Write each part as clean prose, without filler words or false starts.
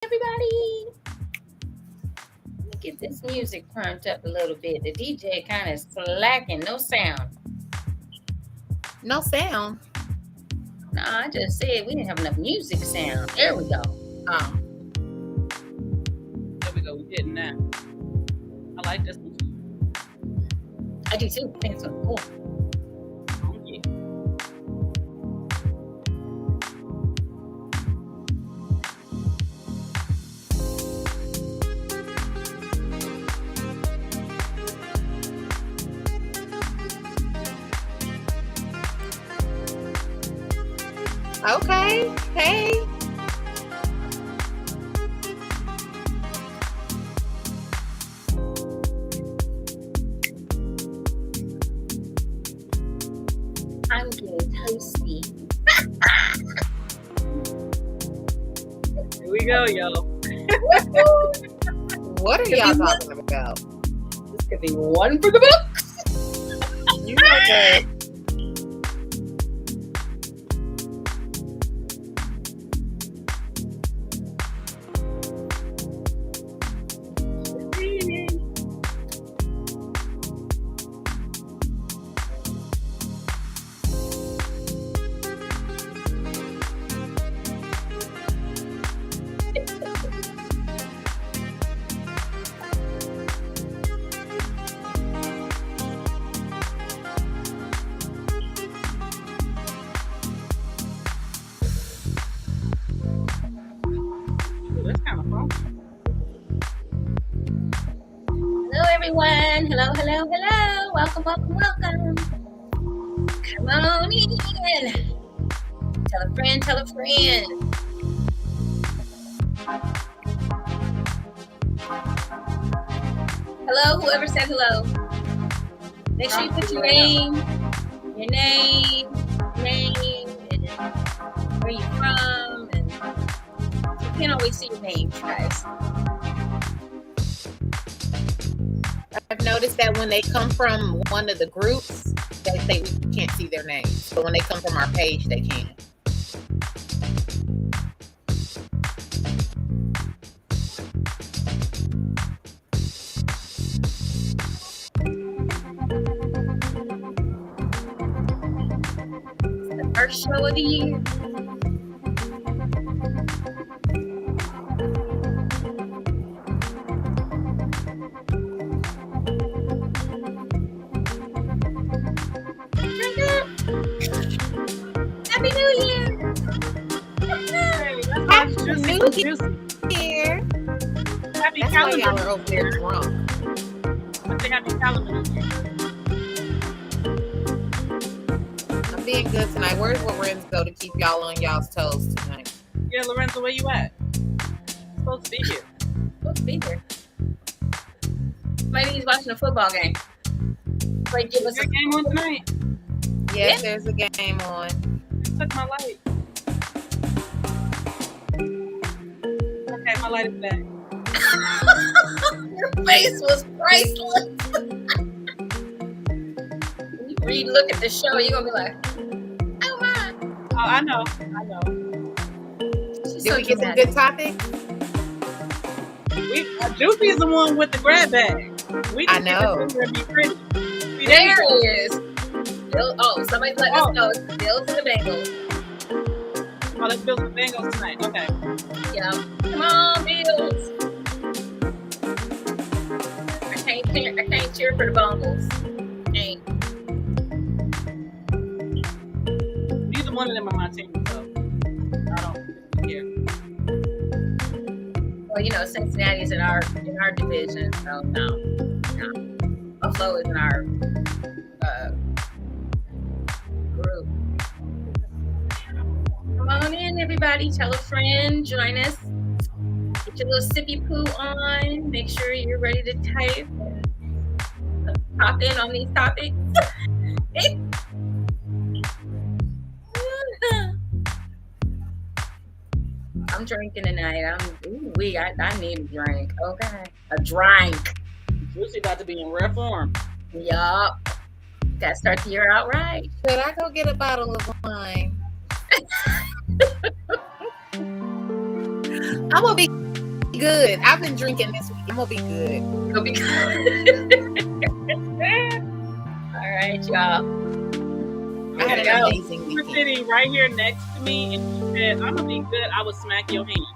Everybody, let me get this music crunked up a little bit. The DJ kind of slacking, no sound. No sound. Nah, I just said we didn't have enough music sound. There we go. Oh, There we go. We did now. I like this one. I do too. I think it's so cool. Oh, yeah. okay. Hey. I'm getting toasty. Here we go, yo. What are y'all talking about? This could be one for the books. You know that. Ooh, that's kind of fun. Hello, everyone. Hello, hello, hello. Welcome, welcome, welcome. Come on in. Tell a friend, tell a friend. Hello, whoever said hello. Make sure you put your name, and where you're from, and you can't always see your names, guys. I've noticed that when they come from one of the groups, they say we can't see their names. But when they come from our page, they can. The first show of the year. Drink up. Happy New Year. Hey, that's Happy all juicy. New Juicy. Here. Happy That's why y'all calendar. are over there drunk. I think happy calendar. I'm being good tonight. Where's Lorenzo to keep y'all on y'all's toes tonight? Yeah, Lorenzo, where you at? Supposed to be here. Supposed to be here. Maybe he's watching a football game. Wait, give Is us your a game on tonight? Yes, there's a game on. You took my light. Okay, my light is back. Your face was priceless. When you re-look at the show, you're gonna be like, oh my. Oh, I know. I know. She's Did so we get some dramatic. good topics? Juicy is the one with the grab bag. We I just know. get to be pretty. See, There you go. he is. Oh, somebody's letting us know it's the Bills and the Bengals. Oh, let's build some Bengals tonight. Okay. Yeah. Come on, Bills. I can't cheer for the Bengals. Ain't. Neither one of them are my team, so I don't care. Well, you know, Cincinnati's in our division, so no. Buffalo is in our group. Come on in, everybody. Tell a friend. Join us. Get your little sippy poo on. Make sure you're ready to type. Pop in on these topics. I'm drinking tonight. I need a drink. Okay. A drink. Juicy about to be in rare form. Yup. Gotta start the year out right. Should I go get a bottle of wine? I'm gonna be good. I've been drinking this week. I'm gonna be good. You'll be all right, y'all. I had Okay, an go. amazing You were weekend. sitting right here next to me, and you said, "I'm gonna be good." I would smack your hand.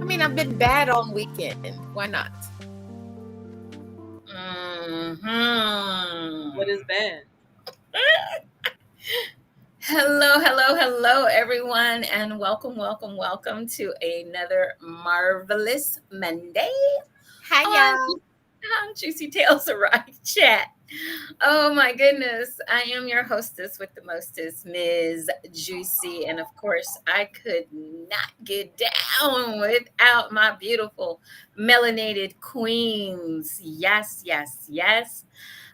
I mean, I've been bad on weekend. Why not? What is bad? Hello, everyone, and welcome to another marvelous Monday Hi, y'all. on Juicy Tales of Rock Chat. Oh my goodness, I am your hostess with the mostest, Ms. Juicy, and of course, I could not get down without my beautiful melanated queens. Yes.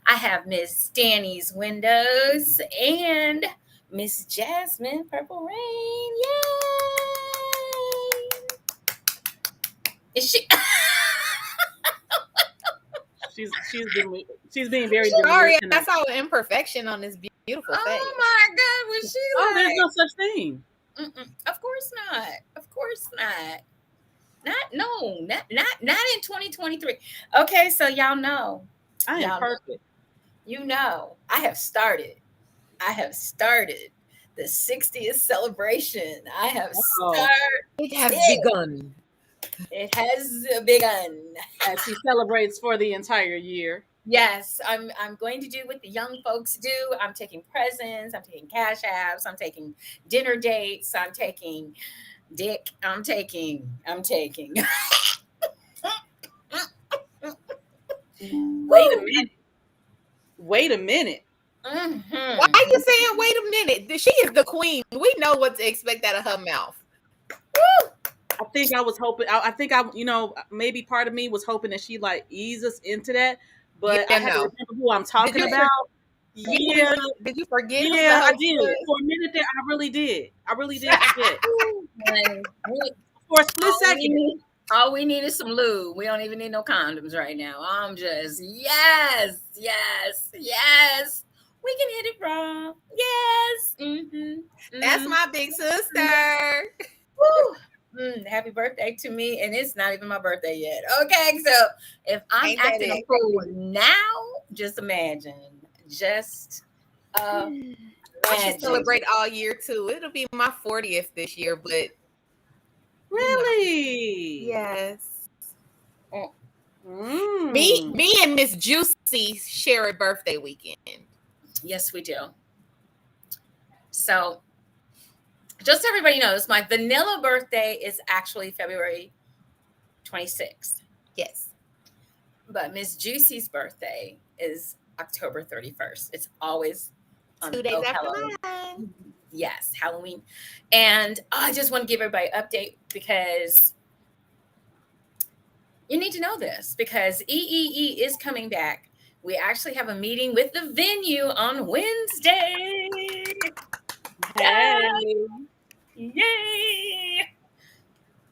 I have Miss Stanny's Windows and Miss Jasmine Purple Rain. Yay! Is she? She's being very Sorry, demure I tonight. saw an imperfection on this beautiful face. Oh my God! Was she Oh, there's like? no such thing. Of course not. Of course not. Not in 2023. Okay, so y'all know. I am Y'all know. perfect. You know, I have started the 60th celebration. I have Oh, started. It has begun. It has begun. as she celebrates for the entire year. Yes, I'm going to do what the young folks do. I'm taking presents, I'm taking cash apps, I'm taking dinner dates, I'm taking dick, I'm taking. Wait a minute. Wait a minute. Mm-hmm. Why are you saying, wait a minute? She is the queen. We know what to expect out of her mouth. I think I was hoping. I think maybe part of me was hoping that she like ease us into that, but I Yeah, had to no. remember who I'm talking you about. Yeah. Did you forget who the Yeah, I host did. was? For a minute there, I really did. I really did forget. And For a split second. all we need is some lube. We don't even need no condoms right now. I'm just yes. We can hit it raw. Yes. That's my big sister. Woo. Happy birthday to me, and it's not even my birthday yet. Okay, so if I'm Ain't that acting a it? fool now, just imagine. Just I should imagine. celebrate all year too. It'll be my 40th this year, but Really? yes. Mm. Me and Miss Juicy share a birthday weekend. Yes, we do. So, just so everybody knows, my vanilla birthday is actually February 26th. Yes. But Miss Juicy's birthday is October 31st. It's always on 2 days after Halloween. mine. Yes, Halloween. And I just want to give everybody an update because you need to know this because EEE is coming back. We actually have a meeting with the venue on Wednesday. Hey. Yay!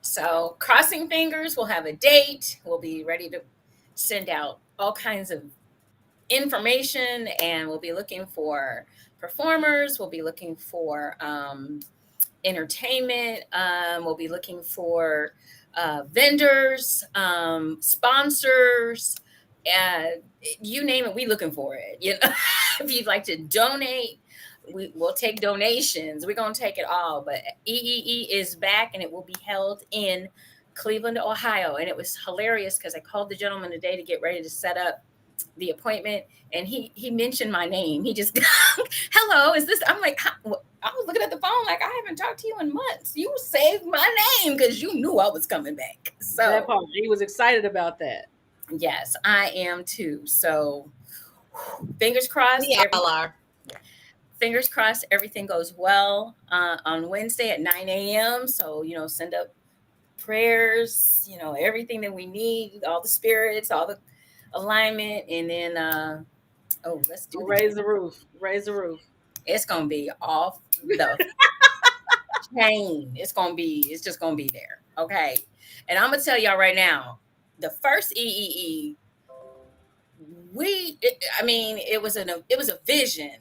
So, crossing fingers, we'll have a date. We'll be ready to send out all kinds of information, and we'll be looking for performers. We'll be looking for entertainment. We'll be looking for vendors, sponsors. You name it, we looking for it. You know, if you'd like to donate, we'll take donations. We're gonna take it all. But EEE is back, and it will be held in Cleveland, Ohio. And it was hilarious because I called the gentleman today to get ready to set up the appointment, and he mentioned my name. He just, hello, is this? I'm like, I was looking at the phone like I haven't talked to you in months. You saved my name because you knew I was coming back. So That part, he was excited about that. yes, I am too. So fingers crossed. We all are. Fingers crossed everything goes well on Wednesday at 9 a.m. So, send up prayers, everything that we need, all the spirits, all the alignment, and then let's do Raise the roof. It's gonna be off the chain. It's just gonna be there. Okay. And I'm gonna tell y'all right now, the first EEE, it was a vision,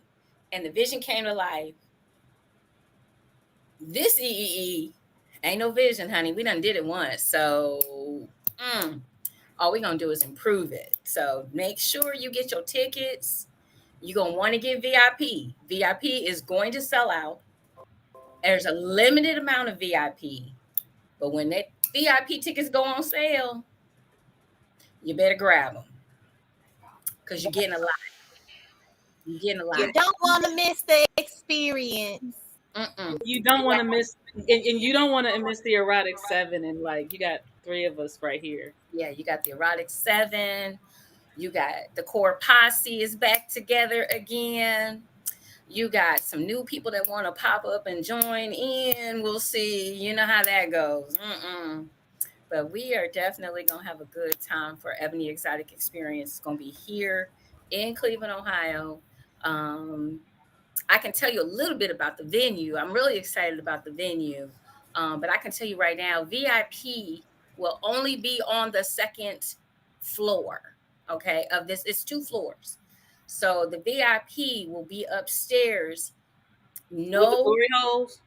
and the vision came to life. This EEE Ain't no vision, honey. We done did it once. So all we gonna do is improve it. So make sure you get your tickets. You're gonna want to get VIP. VIP is going to sell out. There's a limited amount of VIP, but when that VIP tickets go on sale, you better grab them because you're getting a lot. You're getting a lot. You don't want to miss the experience. You don't want to miss, and you don't want to miss the erotic 7, and like you got 3 of us right here. Yeah, you got the erotic 7. You got the core posse is back together again. You got some new people that want to pop up and join in. We'll see. You know how that goes. But we are definitely going to have a good time for Ebony Exotic Experience. It's going to be here in Cleveland, Ohio. I can tell you a little bit about the venue. I'm really excited about the venue. But I can tell you right now, VIP will only be on the second floor, okay, of this. It's 2 floors. So the VIP will be upstairs. With the glory holes?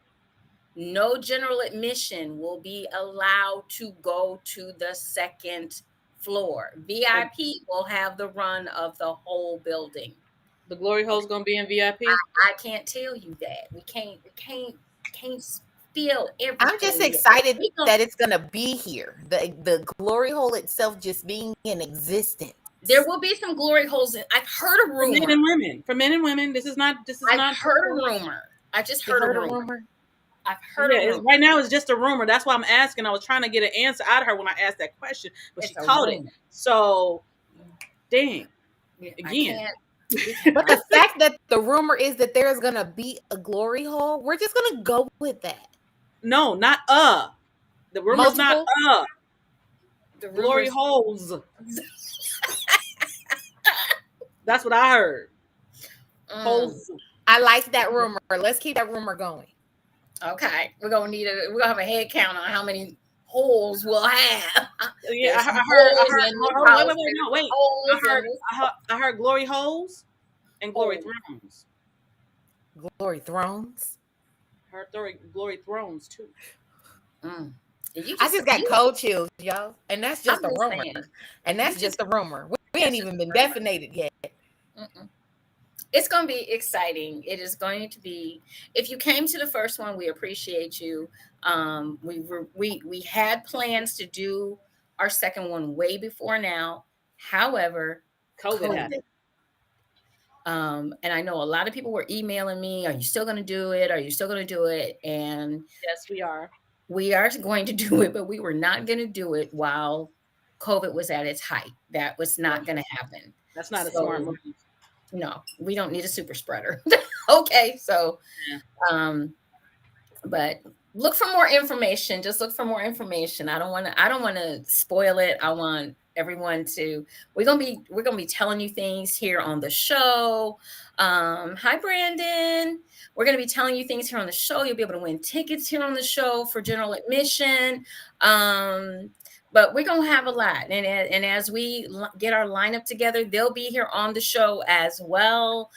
No general admission will be allowed to go to the second floor. VIP will have the run of the whole building. The glory hole's gonna be in VIP? I can't tell you that. We can't spill everything. I'm just excited that it's gonna be here. The glory hole itself just being in existence. There will be some glory holes. I've heard a rumor. For men and women. This is not. I've heard a rumor. I just heard a rumor. I've heard a rumor. Right now it's just a rumor. That's why I'm asking. I was trying to get an answer out of her when I asked that question, but she called it. So, dang. Again. But the fact that the rumor is that there's gonna be a glory hole, we're just gonna go with that. No, not the rumor's not the glory holes. That's what I heard. Holes. I like that rumor. Let's keep that rumor going. Okay, we're gonna have a head count on how many holes we'll have. Yeah, I heard glory holes and glory thrones. Glory thrones. I heard glory thrones too. I just got cold chills, y'all, and that's just a rumor. And that's just a rumor. We ain't even been definited yet. It's going to be exciting. It is going to be. If you came to the first one, we appreciate you. We had plans to do our second one way before now. However, COVID happened. And I know a lot of people were emailing me, are you still going to do it? Are you still going to do it? And yes, we are. We are going to do it, but we were not going to do it while COVID was at its height. That was not going to happen. That's not a smart move. No, we don't need a super spreader. Okay, so, but look for more information. Just look for more information. I don't want to spoil it. I want everyone to. We're gonna be telling you things here on the show. Hi, Brandon. We're gonna be telling you things here on the show. You'll be able to win tickets here on the show for general admission. But we're gonna have a lot, and as we get our lineup together, they'll be here on the show as well.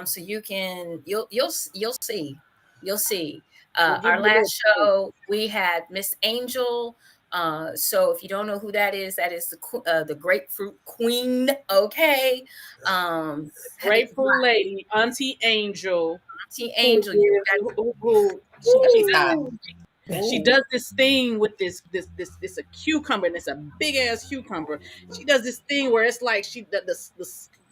So you'll see. Our last show we had Miss Angel. So if you don't know who that is the grapefruit queen. Okay, grapefruit lady, Auntie Angel. Auntie Angel, she does this thing with this a cucumber, and it's a big ass cucumber. She does this thing where it's like the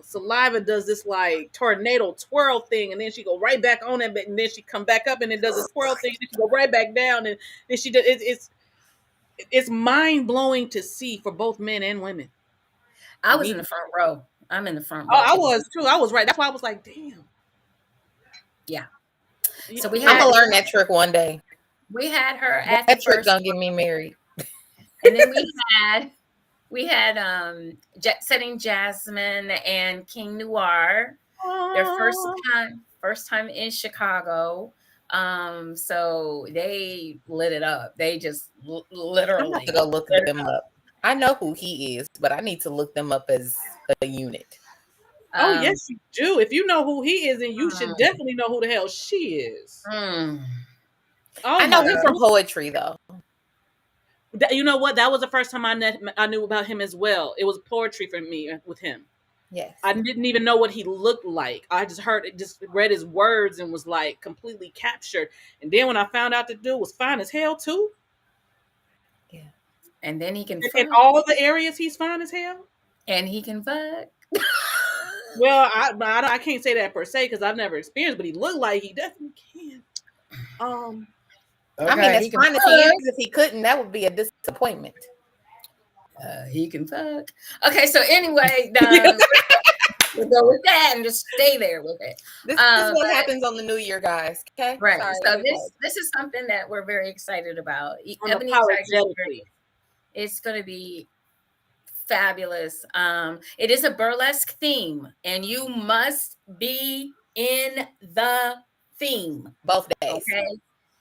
saliva does this like tornado twirl thing, and then she go right back on it, and then she come back up and it does a twirl thing, and she go right back down, and then she does it's mind blowing to see for both men and women. I was in the front row. I'm in the front row. Oh, I was too. I was right. That's why I was like, damn. Yeah. So I'm gonna learn that trick one day. We had her at that trick gonna get me married. And then we had Jet-Setting Jasmine and King Noir. Their first time in Chicago. So they lit it up. They just literally. I'm gonna go look them up. I know who he is, but I need to look them up as a unit. Oh yes, you do. If you know who he is, then you should definitely know who the hell she is. I know him from poetry, though. You know what? That was the first time I knew about him as well. It was poetry for me with him. Yes. I didn't even know what he looked like. I just read his words and was like completely captured. And then when I found out the dude was fine as hell too. Yeah. And then he can In fuck. all the areas he's fine as hell. And he can fuck. Well, I can't say that per se because I've never experienced, but he looked like he definitely can. I mean, as fine as he is, if he couldn't, that would be a disappointment. He can fuck. Okay, so anyway, we'll go with that and just stay there with it. This is what happens on the New Year, guys. Okay, right. Sorry, so this is something that we're very excited about. Unapologetically. It's going to be fabulous. It is a burlesque theme, and you must be in the theme both days. Okay,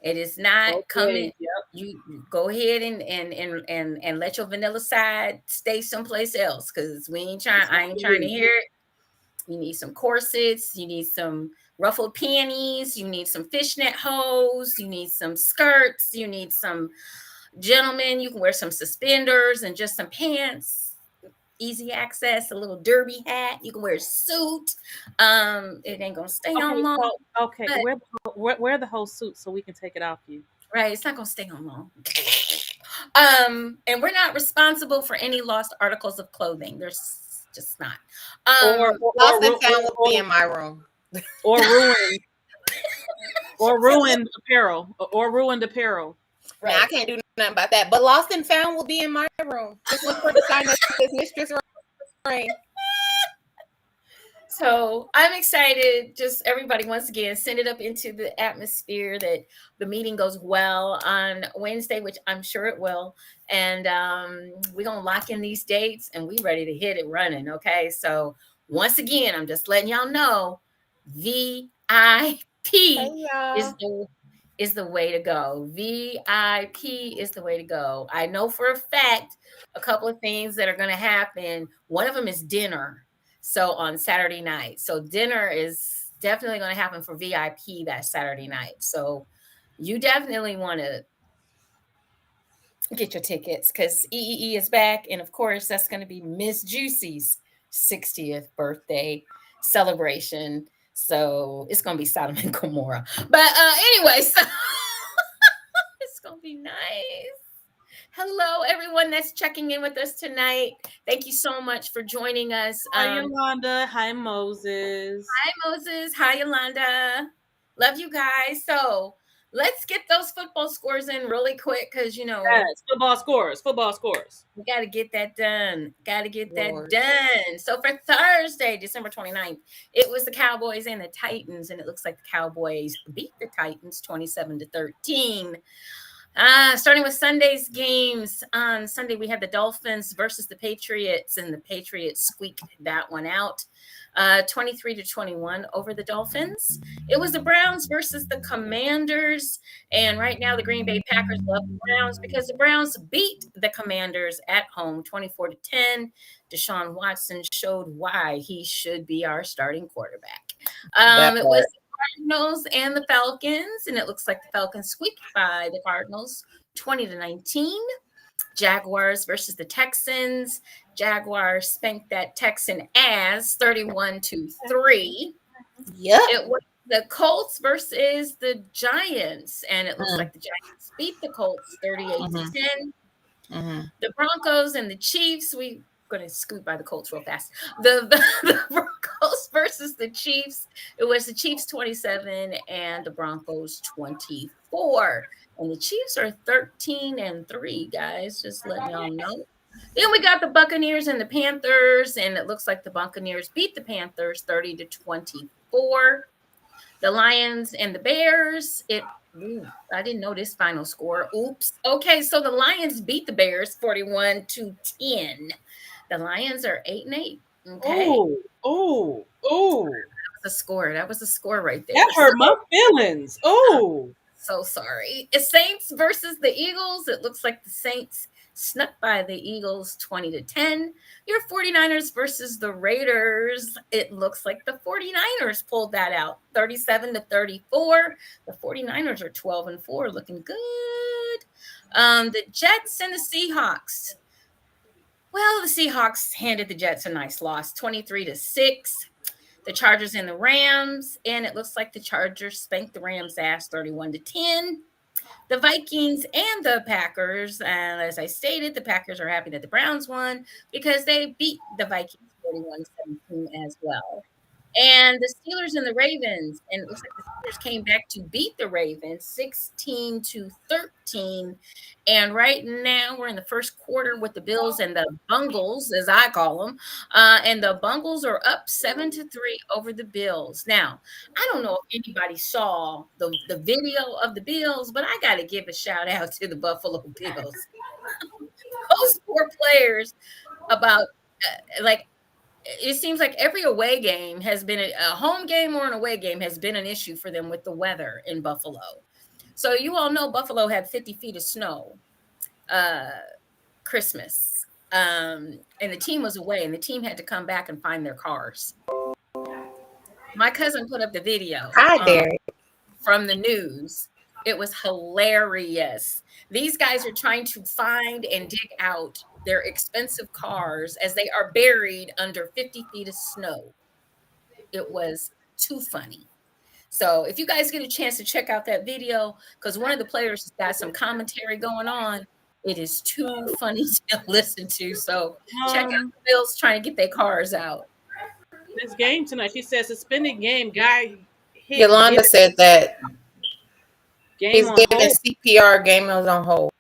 it is not coming. Yep. You go ahead and let your vanilla side stay someplace else because we ain't trying. I ain't trying to hear it. You need some corsets. You need some ruffled panties. You need some fishnet hose. You need some skirts. You need some gentlemen. You can wear some suspenders and just some pants. Easy access, a little derby hat. You can wear a suit. It ain't gonna stay on long. Okay, wear the whole suit so we can take it off you. Right, it's not gonna stay on long. And we're not responsible for any lost articles of clothing. There's just not. Lost and found will be in my room. Or ruined. Or ruined apparel. Or ruined apparel. Right. Now, I can't do nothing about that. But lost and found will be in my room. Just look for the sign that says Mistress Rain. So I'm excited. Just everybody, once again, send it up into the atmosphere that the meeting goes well on Wednesday, which I'm sure it will. And we're going to lock in these dates and we ready to hit it running. Okay. So once again, I'm just letting y'all know VIP is the way to go. VIP is the way to go. I know for a fact a couple of things that are going to happen. One of them is dinner. So on Saturday night. So dinner is definitely going to happen for VIP that Saturday night. So you definitely want to get your tickets because EEE is back. And of course, that's going to be Miss Juicy's 60th birthday celebration. So it's going to be Sodom and Gomorrah. But anyway, so it's going to be nice. Hello, everyone that's checking in with us tonight. Thank you so much for joining us. Hi, Yolanda. Hi, Moses. Hi, Moses. Hi, Yolanda. Love you guys. So let's get those football scores in really quick because, yes, football scores. We got to get that done. Done. So for Thursday, December 29th, it was the Cowboys and the Titans, and it looks like the Cowboys beat the Titans 27-13. Starting with Sunday's games. On Sunday, we had the Dolphins versus the Patriots, and the Patriots squeaked that one out 23-21 over the Dolphins. It was the Browns versus the Commanders, and right now the Green Bay Packers love the Browns because the Browns beat the Commanders at home 24-10. Deshaun Watson showed why he should be our starting quarterback. It was Cardinals and the Falcons, and it looks like the Falcons squeaked by the Cardinals 20-19. Jaguars versus the Texans. Jaguars spanked that Texan ass 31-3. Yep. It was the Colts versus the Giants, and it looks like the Giants beat the Colts 38-10. The Broncos and the Chiefs, we going to scoot by the Colts real fast. The Broncos versus the Chiefs. It was the Chiefs 27 and the Broncos 24. And the Chiefs are 13-3, guys. Just letting y'all know. Then we got the Buccaneers and the Panthers, and it looks like the Buccaneers beat the Panthers 30-24. The Lions and the Bears. I didn't know this final score. Oops. Okay, so the Lions beat the Bears 41-10. The Lions are 8-8. Okay. Oh. That was the score right there. That hurt my feelings. Oh. So sorry. It's Saints versus the Eagles. It looks like the Saints snuck by the Eagles 20-10. Your 49ers versus the Raiders. It looks like the 49ers pulled that out 37-34. The 49ers are 12-4, looking good. The Jets and the Seahawks. Well, the Seahawks handed the Jets a nice loss, 23-6. The Chargers and the Rams, and it looks like the Chargers spanked the Rams' ass 31-10. The Vikings and the Packers, and as I stated, the Packers are happy that the Browns won because they beat the Vikings 41-17 as well. And the Steelers and the Ravens, and it looks like the Steelers came back to beat the Ravens 16-13. And right now we're in the first quarter with the Bills and the Bungles, as I call them. And the Bungles are up 7-3 over the Bills. Now, I don't know if anybody saw the video of the Bills, but I got to give a shout out to the Buffalo Bills. Those poor players, about like, it seems like every away game has been a home game or an away game has been an issue for them with the weather in Buffalo. So you all know Buffalo had 50 feet of snow Christmas. And the team was away, and the team had to come back and find their cars. My cousin put up the video from the news. It was hilarious. These guys are trying to find and dig out their expensive cars as they are buried under 50 feet of snow. It was too funny. So if you guys get a chance to check out that video, because one of the players has got some commentary going on, it is too funny to listen to. So check out the Bills trying to get their cars out. This game tonight, she said suspended game. Guy hit. Yolanda said that game he's on giving hold. CPR. Game is on hold.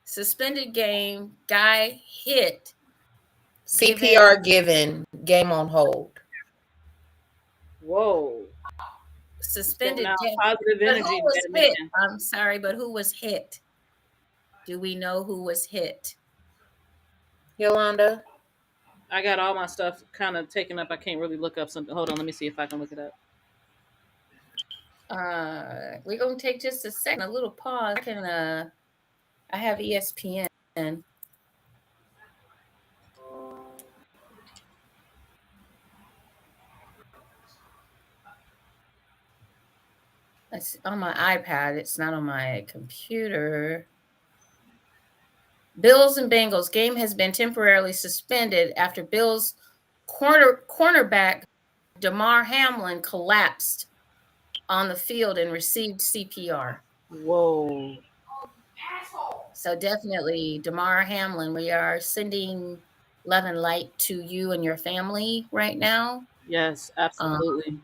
Suspended game. Guy hit. CPR given. Game on hold. Whoa. Suspended game. Positive But energy. who was hit? I'm sorry, but who was hit? Do we know who was hit? Yolanda? I got all my stuff kind of taken up. I can't really look up something. Hold on, let me see if I can look it up. We're gonna take just a second, a little pause. I have ESPN. It's on my iPad. It's not on my computer. Bills and Bengals game has been temporarily suspended after Bills cornerback Damar Hamlin collapsed on the field and received CPR. Whoa. So definitely, Damar Hamlin, we are sending love and light to you and your family right now. Yes, absolutely.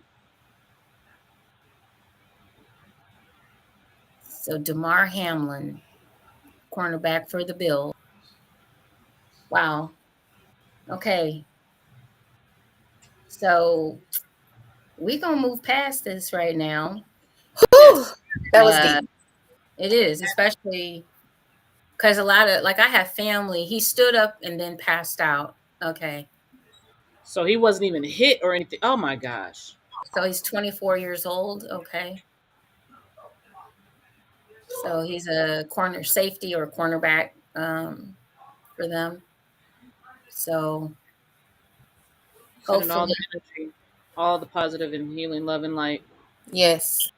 So Damar Hamlin, cornerback for the Bills. Wow. Okay. So we're going to move past this right now. Yes. That was deep. It is, especially because a lot of, like, I have family. He stood up and then passed out. Okay. So he wasn't even hit or anything. Oh, my gosh. So he's 24 years old. Okay. So he's a corner safety or cornerback for them. So hopefully all the positive and healing, love and light. Yes.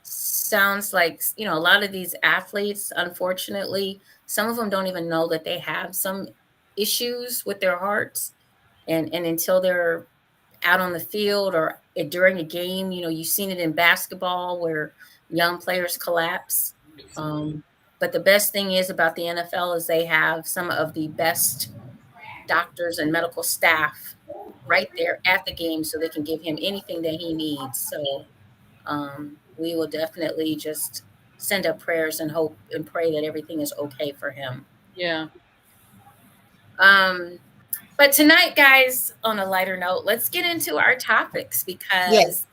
Sounds like, a lot of these athletes, unfortunately, some of them don't even know that they have some issues with their hearts. And until they're out on the field or during a game, you've seen it in basketball where young players collapse. But the best thing is about the NFL is they have some of the best doctors and medical staff right there at the game so they can give him anything that he needs. So we will definitely just send up prayers and hope and pray that everything is okay for him. Yeah. But tonight, guys, on a lighter note, let's get into our topics because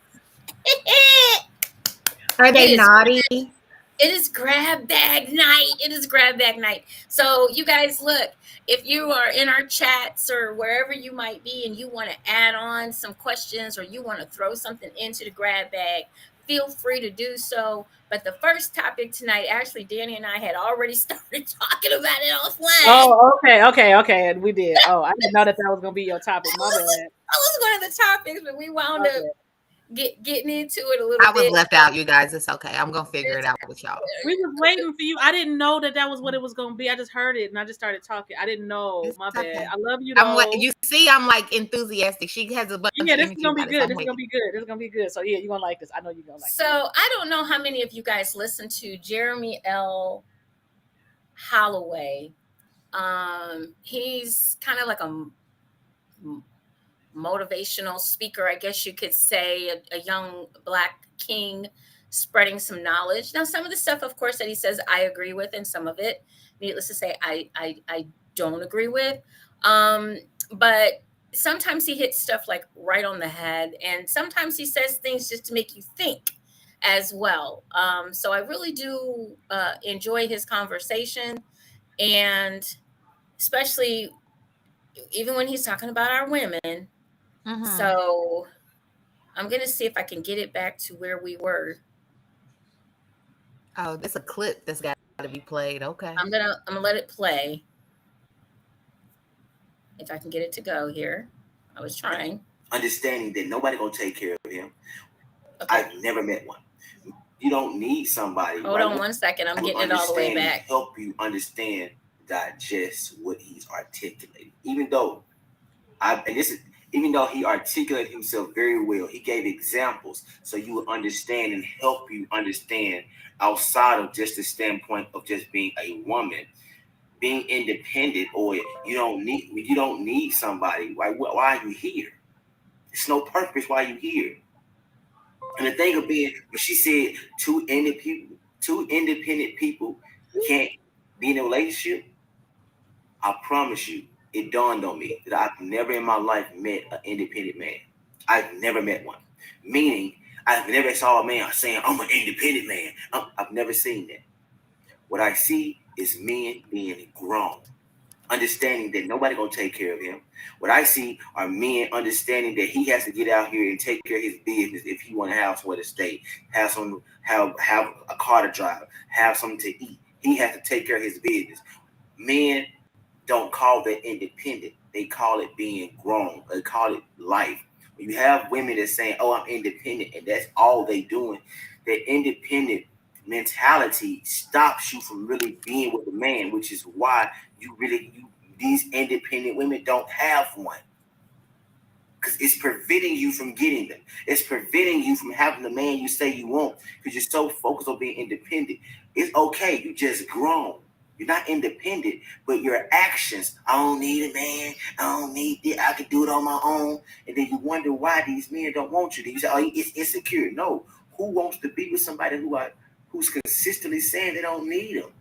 are they naughty? It is grab bag night. It is grab bag night. So you guys, look, if you are in our chats or wherever you might be and you want to add on some questions or you want to throw something into the grab bag, feel free to do so. But the first topic tonight, actually, Danny and I had already started talking about it offline. Oh, okay. And we did. Oh, I didn't know that was gonna be your topic. My bad. That was one of the topics, but we wound up getting into it a little I was bit. left out, you guys. It's okay. I'm gonna figure it out with y'all. We was waiting for you. I didn't know that was what it was gonna be. I just heard it and I just started talking. I didn't know. It's My okay. bad. I love you though. You see, I'm like enthusiastic. She has a bunch of this is gonna be good. This is gonna be good. So yeah, you're gonna like this. I know you're gonna like this. So I don't know how many of you guys listen to Jeremy L. Holloway. He's kind of like a motivational speaker, I guess you could say, a young Black king spreading some knowledge. Now, some of the stuff, of course, that he says I agree with, and some of it, needless to say, I don't agree with. But sometimes he hits stuff like right on the head, and sometimes he says things just to make you think as well. So I really do enjoy his conversation, and especially even when he's talking about our women. So I'm going to see if I can get it back to where we were. Oh, that's a clip that's got to be played. Okay. I'm going to let it play. If I can get it to go here. I was trying. Understanding that nobody going to take care of him. Okay. I've never met one. You don't need somebody. Hold on one second. I'm getting it all the way back. Help you understand, digest what he's articulating. Even though he articulated himself very well, he gave examples so you would understand and help you understand outside of just the standpoint of just being a woman, being independent, or you don't need somebody. Why are you here? There's no purpose why you here. And the thing of being, when she said two independent people can't be in a relationship, I promise you, it dawned on me that I've never in my life met an independent man. I've never met one. Meaning, I've never saw a man saying, I'm an independent man. I've never seen that. What I see is men being grown, understanding that nobody gonna take care of him. What I see are men understanding that he has to get out here and take care of his business if he want to have somewhere to stay, have a car to drive, have something to eat. He has to take care of his business. Men don't call that independent. They call it being grown. They call it life. When you have women that saying, oh, I'm independent, and that's all they doing, that independent mentality stops you from really being with a man, which is why these independent women don't have one. Because it's preventing you from getting them. It's preventing you from having the man you say you want because you're so focused on being independent. It's okay. You just grown. You're not independent, but your actions, I don't need a man. I don't need it. I can do it on my own. And then you wonder why these men don't want you. Then you say, oh, it's insecure. No. Who wants to be with somebody who's consistently saying they don't need them?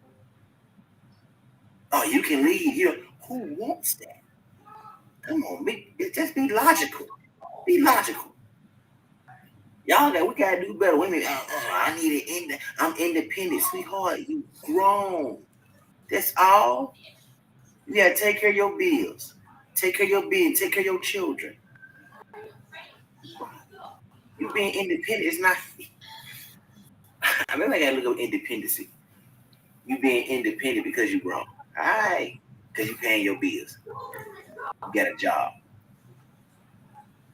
Oh, you can leave here. Who wants that? Come on, just be logical. Be logical. Y'all know we gotta do better. Women, I need I'm independent, sweetheart. You grown. That's all. You gotta take care of your bills. Take care of your business. Take care of your children. You being independent is not. I mean, I gotta look up independency. You being independent because you grown. All right. Because you paying your bills. You got a job.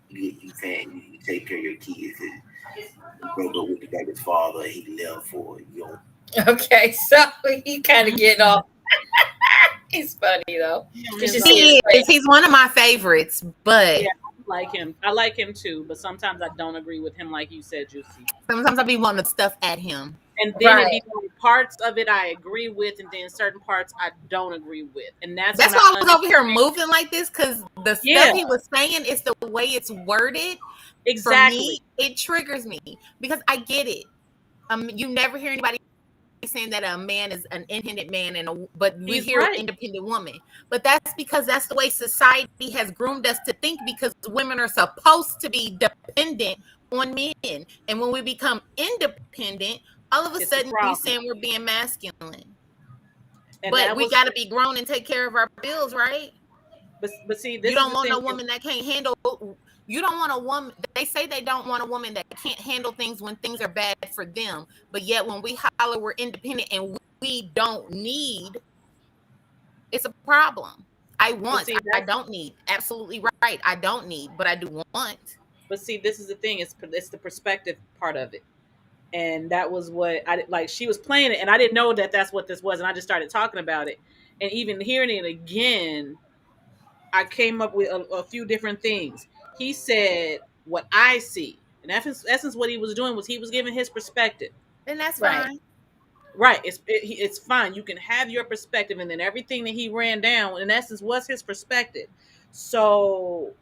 You take care of your kids. You broke up with the baby's father. He left for you. Okay, so he kind of getting off. He's funny though. He's one of my favorites, but yeah, I like him. I like him too, but sometimes I don't agree with him, like you said, Juicy. Sometimes I be wanting to stuff at him. And then it be parts of it I agree with, and then certain parts I don't agree with. And that's why I was over here moving like this, because the stuff he was saying is the way it's worded. Exactly. For me, it triggers me because I get it. You never hear anybody saying that a man is an independent man, but we hear an independent woman. But that's because that's the way society has groomed us to think, because women are supposed to be dependent on men. And when we become independent, all of a sudden you're saying we're being masculine. But we got to be grown and take care of our bills, right? But see, you don't want no woman that can't handle You don't want a woman. They say they don't want a woman that can't handle things when things are bad for them. But yet when we holler we're independent and we don't need, it's a problem. I But want, see, I don't need. Absolutely right. I don't need, but I do want. but see, this is the thing. It's the perspective part of it, and that was what I like. She was playing it, and I didn't know that that's what this was, and I just started talking about it, and even hearing it again, I came up with a few different things. He said what I see, and essence, what he was doing was he was giving his perspective. And that's Right. fine. Right. It's fine. You can have your perspective, and then everything that he ran down, in essence, was his perspective. So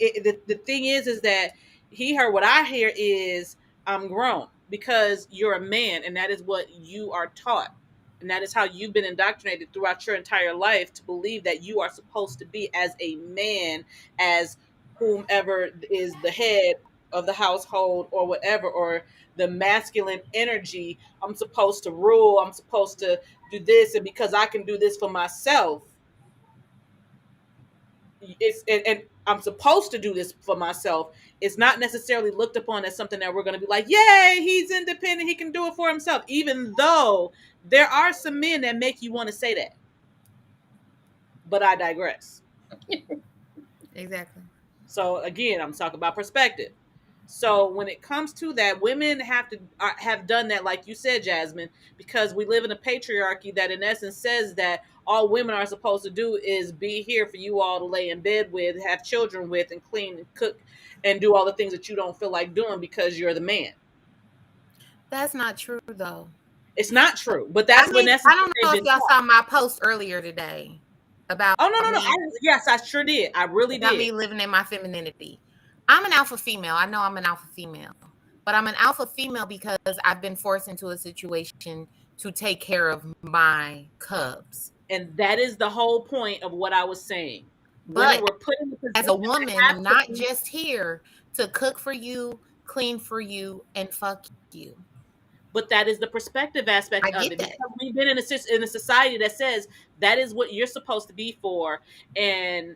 the thing is that he heard what I hear is I'm grown because you're a man, and that is what you are taught, and that is how you've been indoctrinated throughout your entire life to believe that you are supposed to be as a man, as whomever is the head of the household or whatever, or the masculine energy. I'm supposed to rule. I'm supposed to do this, and because I can do this for myself, and I'm supposed to do this for myself. It's not necessarily looked upon as something that we're going to be like, yay, he's independent. He can do it for himself. Even though there are some men that make you want to say that. But I digress. Exactly. So again, I'm talking about perspective. So when it comes to that, women have done that, like you said, Jasmine, because we live in a patriarchy that, in essence, says that all women are supposed to do is be here for you all to lay in bed with, have children with, and clean and cook, and do all the things that you don't feel like doing because you're the man. That's not true, though. It's not true, but I that's when mean, that's I don't know they've if been y'all taught. saw my post earlier today about Oh no, me, yes, I sure did. I really about me did. living in my femininity. I'm an alpha female. I know I'm an alpha female, but I'm an alpha female because I've been forced into a situation to take care of my cubs. And that is the whole point of what I was saying. Women But were put in the as position a to woman, have I'm to not be. just here to cook for you, clean for you, and fuck you. But that is the perspective aspect I of get it, that. because we've been in a society that says that is what you're supposed to be for, and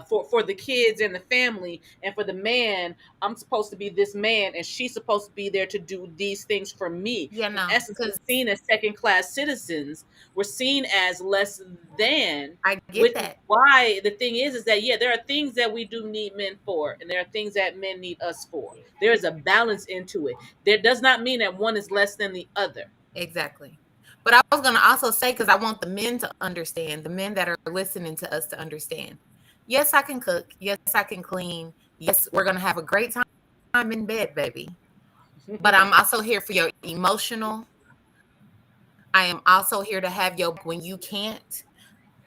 for the kids and the family, and for the man, I'm supposed to be this man, and she's supposed to be there to do these things for me. Yeah, In no, essence, we're because seen as second class citizens. We're seen as less than. I get Which is that. why the thing is that, yeah, there are things that we do need men for, and there are things that men need us for. There is a balance into it. That does not mean that one is less than the other. Exactly. But I was going to also say, because I want the men to understand, the men that are listening to us to understand. Yes, I can cook. Yes, I can clean. Yes, we're going to have a great time in bed, baby. But I'm also here for your emotional. I am also here to have your when you can't.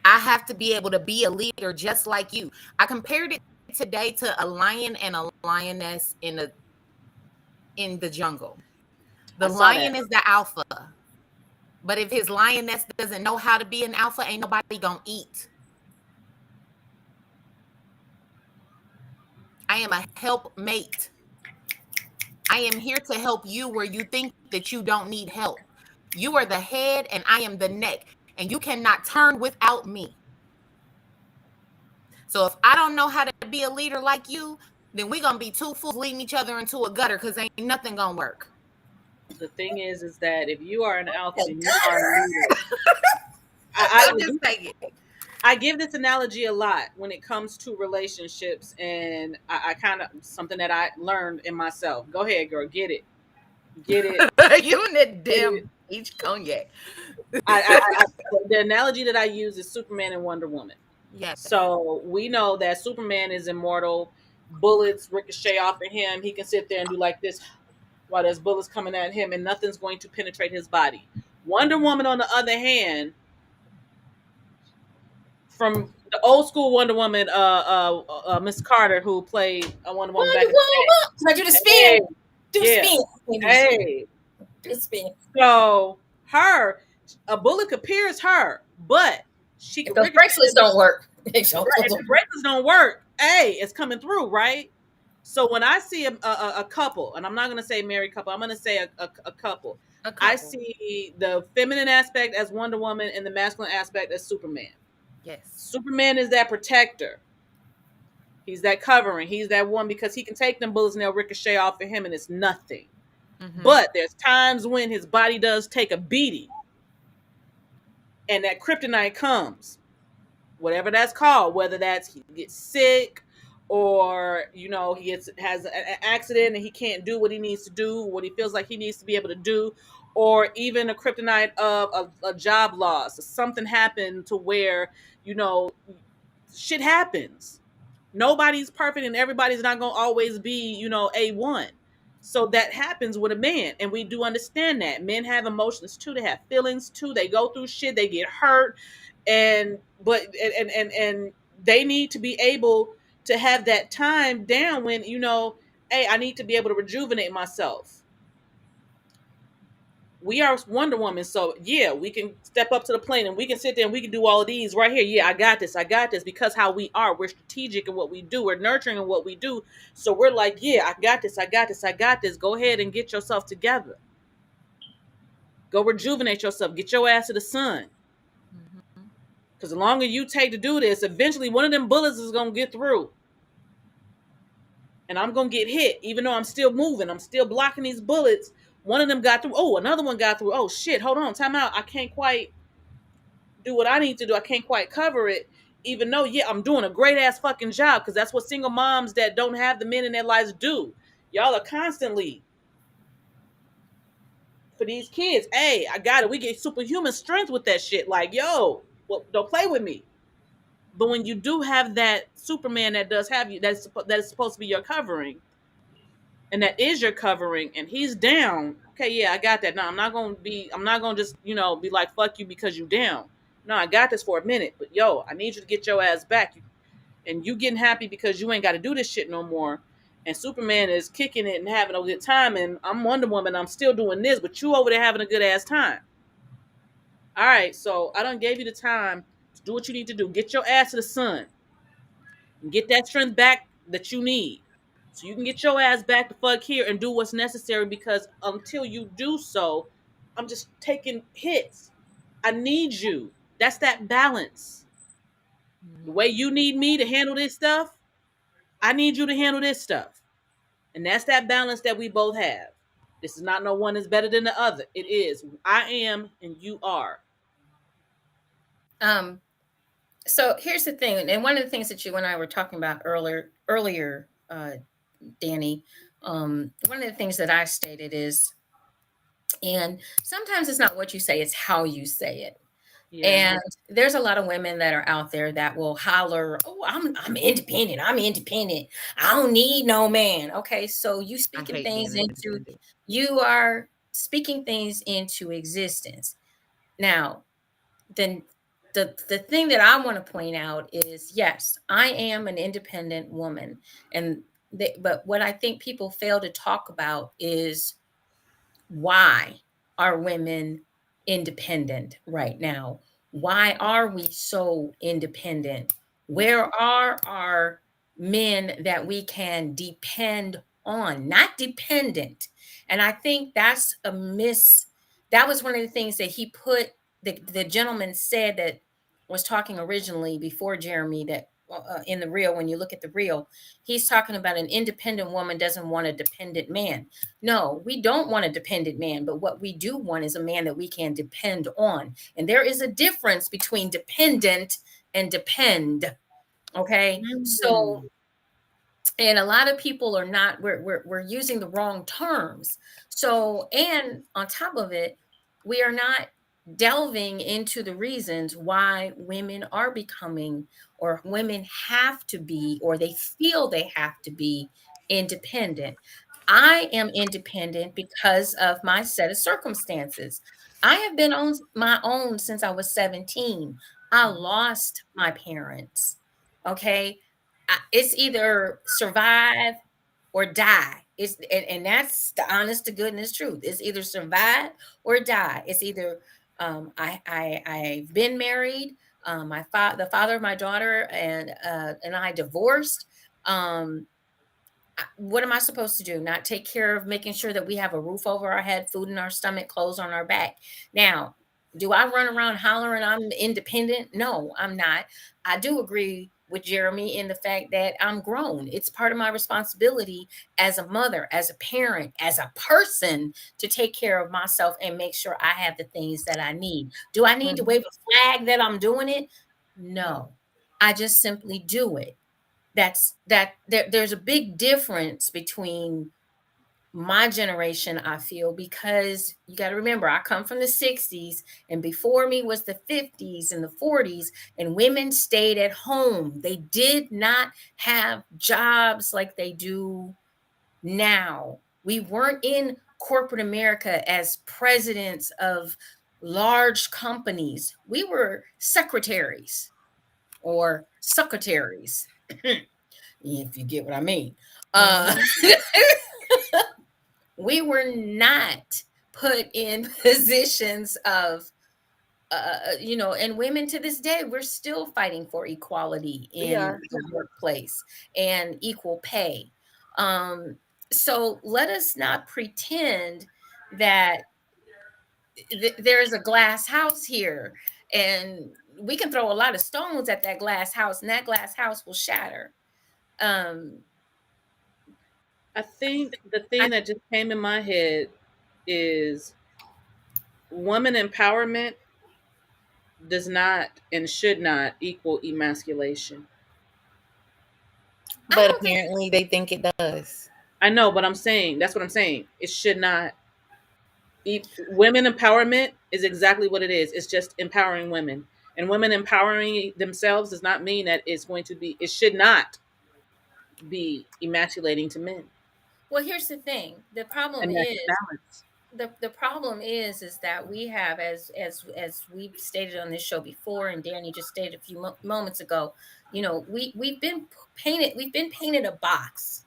I have to be able to be a leader just like you. I compared it today to a lion and a lioness in the jungle. I The saw that. lion is the alpha. But if his lioness doesn't know how to be an alpha, ain't nobody gonna eat. I am a helpmate. I am here to help you where you think that you don't need help. You are the head and I am the neck, and you cannot turn without me. So if I don't know how to be a leader like you, then we're gonna be two fools leading each other into a gutter because ain't nothing gonna work. The thing is that if you are an alpha The and you are a gutter. leader, I'm just saying. I give this analogy a lot when it comes to relationships, and I kind of something that I learned in myself. Go ahead, girl, get it, get it, You and that get it. damn each cognac. I the analogy that I use is Superman and Wonder Woman. Yes. So we know that Superman is immortal. Bullets ricochet off of him. He can sit there and do like this while there's bullets coming at him, and nothing's going to penetrate his body. Wonder Woman, on the other hand, from the old school Wonder Woman, Miss Carter, who played Wonder Woman back in the Can I do the day. Hey, spin? Do the yeah, spin. Do the spin. hey. Do the spin. So a bullet could pierce her, but she If could those ricochet. bracelets don't work, Right, if the bracelets don't work, hey, it's coming through, right? So when I see a couple, and I'm not gonna say married couple, I'm gonna say a couple. I see the feminine aspect as Wonder Woman and the masculine aspect as Superman. Yes. Superman is that protector. He's that covering. He's that one because he can take them bullets and they'll ricochet off of him and it's nothing. Mm-hmm. But there's times when his body does take a beating and that kryptonite comes, whatever that's called, whether that's he gets sick or has an accident and he can't do what he needs to do, what he feels like he needs to be able to do, or even a kryptonite of a job loss. Something happened to where shit happens. Nobody's perfect and everybody's not gonna always be A1. So that happens with a man, and we do understand that men have emotions too. They have feelings too. They go through shit. They get hurt, and they need to be able to have that time down when hey, I need to be able to rejuvenate myself. We are Wonder Woman, so yeah, we can step up to the plane and we can sit there and we can do all of these right here. Yeah, I got this, because how we are, we're strategic in what we do, we're nurturing in what we do. So we're like, yeah, I got this. Go ahead and get yourself together. Go rejuvenate yourself. Get your ass to the sun. Because the longer you take to do this, eventually one of them bullets is gonna get through. And I'm gonna get hit, even though I'm still moving. I'm still blocking these bullets. One of them got through. Oh, another one got through. Oh shit, hold on, time out. I can't quite do what I need to do. I can't quite cover it, even though, yeah, I'm doing a great ass fucking job, because that's what single moms that don't have the men in their lives do. Y'all are constantly for these kids. Hey, I got it. We get superhuman strength with that shit. Like, yo, well, don't play with me. But when you do have that Superman that does have you, that is supposed to be your covering, and that is your covering, and he's down. Okay, yeah, I got that. No, I'm not gonna just be like fuck you because you down. No, I got this for a minute, but yo, I need you to get your ass back. And you getting happy because you ain't got to do this shit no more. And Superman is kicking it and having a good time, and I'm Wonder Woman. I'm still doing this, but you over there having a good ass time. All right, so I done gave you the time to do what you need to do. Get your ass to the sun and get that strength back that you need. So you can get your ass back the fuck here and do what's necessary, because until you do so, I'm just taking hits. I need you. That's that balance. The way you need me to handle this stuff, I need you to handle this stuff. And that's that balance that we both have. This is not no one is better than the other. It is I am and you are. So here's the thing, and one of the things that you and I were talking about earlier, Danny. One of the things that I stated is, and sometimes it's not what you say, it's how you say it. Yeah. And there's a lot of women that are out there that will holler, "Oh, I'm independent. I'm independent. I don't need no man." Okay, so you are speaking things into existence. Now, then the thing that I want to point out is, yes, I am an independent woman, and but what I think people fail to talk about is, why are women independent right now? Why are we so independent? Where are our men that we can depend on, not dependent? And I think that's a miss. That was one of the things that he put, the gentleman said that was talking originally before Jeremy, that in the reel, when you look at the reel, he's talking about an independent woman doesn't want a dependent man. No, we don't want a dependent man, but what we do want is a man that we can depend on. And there is a difference between dependent and depend. Okay. So, and a lot of people are not, we're using the wrong terms. So, and on top of it, we are not delving into the reasons why women are becoming, or women have to be, or they feel they have to be independent. I am independent because of my set of circumstances. I have been on my own since I was 17. I lost my parents. Okay. It's either survive or die. And that's the honest to goodness truth. It's either survive or die. It's either I've been married. The father of my daughter and I divorced. What am I supposed to do? Not take care of making sure that we have a roof over our head, food in our stomach, clothes on our back. Now, do I run around hollering I'm independent? No, I'm not. I do agree with Jeremy in the fact that I'm grown. It's part of my responsibility as a mother, as a parent, as a person to take care of myself and make sure I have the things that I need. Do I need to wave a flag that I'm doing it? No. I just simply do it. There's a big difference between my generation, I feel, because you got to remember, I come from the 60s, and before me was the 50s and the 40s, and women stayed at home. They did not have jobs like they do now. We weren't in corporate America as presidents of large companies. We were secretaries or secretaries, if you get what I mean. Uh, we were not put in positions of and women to this day, we're still fighting for equality We in are. the workplace and equal pay. So let us not pretend that there's a glass house here, and we can throw a lot of stones at that glass house and that glass house will shatter. um I think the I, thing that just came in my head is woman empowerment does not and should not equal emasculation. I But don't think. apparently they think it does. I know, but I'm saying that's what I'm saying. It should not. Women empowerment is exactly what it is. It's just empowering women, and women empowering themselves does not mean that it's going to be. It should not be emasculating to men, Well, here's the thing. The problem and that's the is balance. the problem is that we have, as we've stated on this show before, and Danny just stated a few moments ago, we've been painted a box,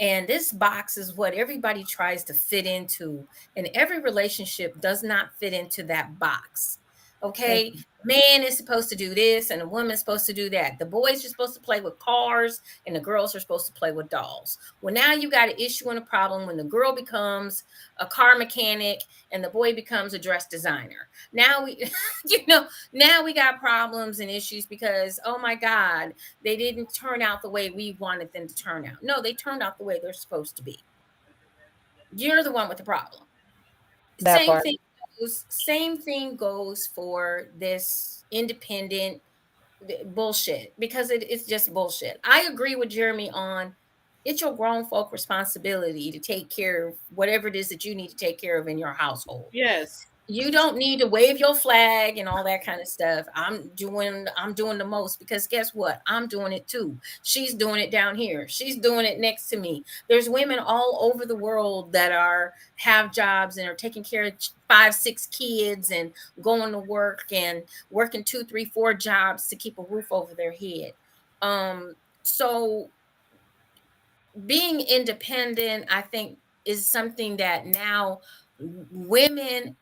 and this box is what everybody tries to fit into, and every relationship does not fit into that box. Okay, man is supposed to do this and a woman's supposed to do that. The boys are supposed to play with cars and the girls are supposed to play with dolls. Well, now you got an issue and a problem when the girl becomes a car mechanic and the boy becomes a dress designer. Now we now we got problems and issues because, oh my God, they didn't turn out the way we wanted them to turn out. No, they turned out the way they're supposed to be. You're the one with the problem. That Same part. thing same thing goes for this independent bullshit, because it's just bullshit. I agree with Jeremy on, it's your grown folk responsibility to take care of whatever it is that you need to take care of in your household. Yes. You don't need to wave your flag and all that kind of stuff. I'm doing the most, because guess what? I'm doing it too. She's doing it down here. She's doing it next to me. There's women all over the world that have jobs and are taking care of 5, 6 kids and going to work and working 2, 3, 4 jobs to keep a roof over their head. So being independent, I think, is something that now women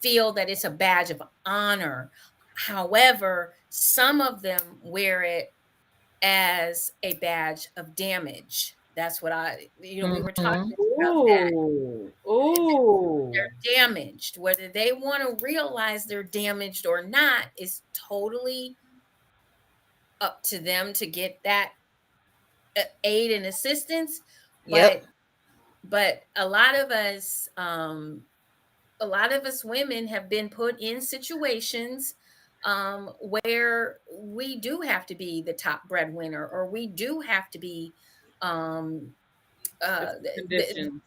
feel that it's a badge of honor. However, some of them wear it as a badge of damage. That's what we were talking Mm-hmm. about that. Ooh. Ooh. They're damaged. Whether they want to realize they're damaged or not is totally up to them to get that aid and assistance. Yep. But a lot of us women have been put in situations where we do have to be the top breadwinner, or we do have to be um, It's uh, the the, conditions.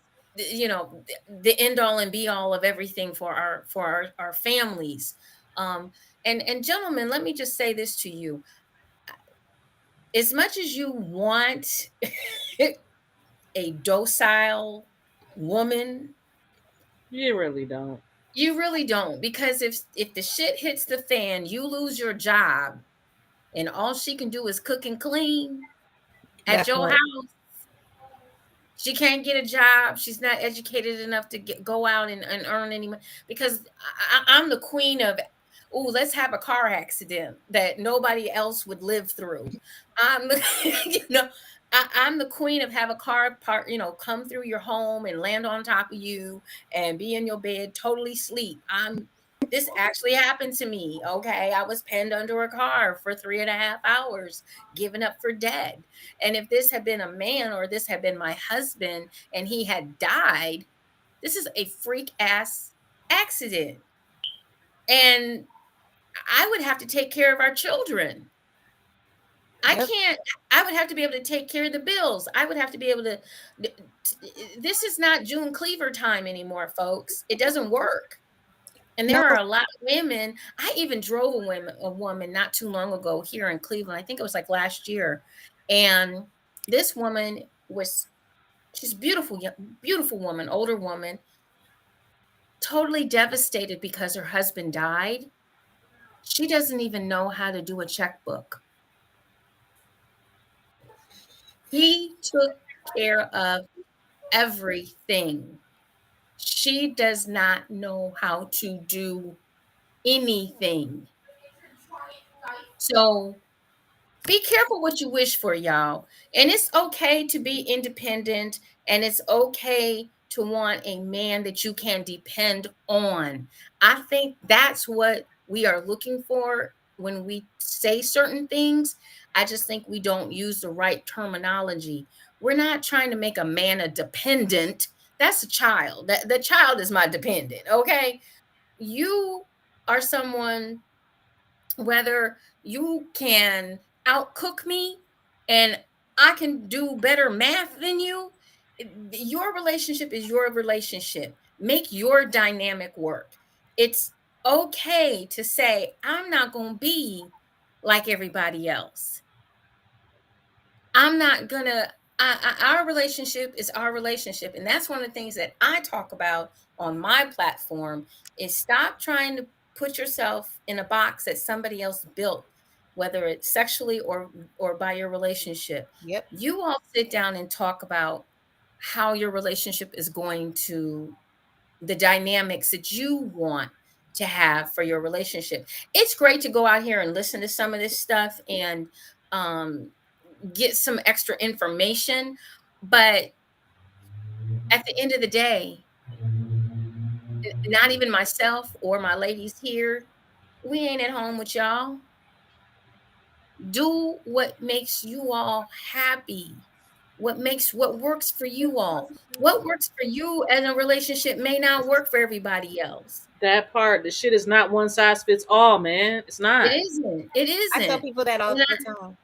the end all and be all of everything for our families. And gentlemen, let me just say this to you: as much as you want a docile woman, You really don't. you really don't, because if the shit hits the fan, you lose your job, and all she can do is cook and clean at That your part. house. She can't get a job. She's not educated enough to go out and earn any money, because I'm the queen of, oh, let's have a car accident that nobody else would live through. I'm the, I'm the queen of have a car part, come through your home and land on top of you and be in your bed totally sleep. This actually happened to me. Okay. I was pinned under a car for 3.5 hours, given up for dead. And if this had been a man or this had been my husband and he had died, this is a freak ass accident. And I would have to take care of our children. I Yep. can't, I would have to be able to take care of the bills. I would have to be able to, this is not June Cleaver time anymore, folks. It doesn't work. And No. there are a lot of women. I even drove a woman not too long ago here in Cleveland. I think it was like last year. And this woman was, she's beautiful, beautiful woman, older woman, totally devastated because her husband died. She doesn't even know how to do a checkbook. He took care of everything. She does not know how to do anything. So be careful what you wish for, y'all. And it's okay to be independent, and it's okay to want a man that you can depend on. I think that's what we are looking for when we say certain things. I just think we don't use the right terminology. We're not trying to make a man a dependent. That's a child. That the child is my dependent, okay? You are someone, whether you can outcook me and I can do better math than you, your relationship is your relationship. Make your dynamic work. It's okay to say, I'm not going to be like everybody else. I'm not gonna. Our relationship is our relationship, and that's one of the things that I talk about on my platform. Is stop trying to put yourself in a box that somebody else built, whether it's sexually or by your relationship. Yep. You all sit down and talk about how your relationship is going to, the dynamics that you want to have for your relationship. It's great to go out here and listen to some of this stuff and um get some extra information. But at the end of the day, not even myself or my ladies here, we ain't at home with y'all. Do what makes you all happy. What works for you all. What works for you as a relationship may not work for everybody else. That part, the shit is not one size fits all, man. It's It not. isn't. It I tell isn't. people that all And the time.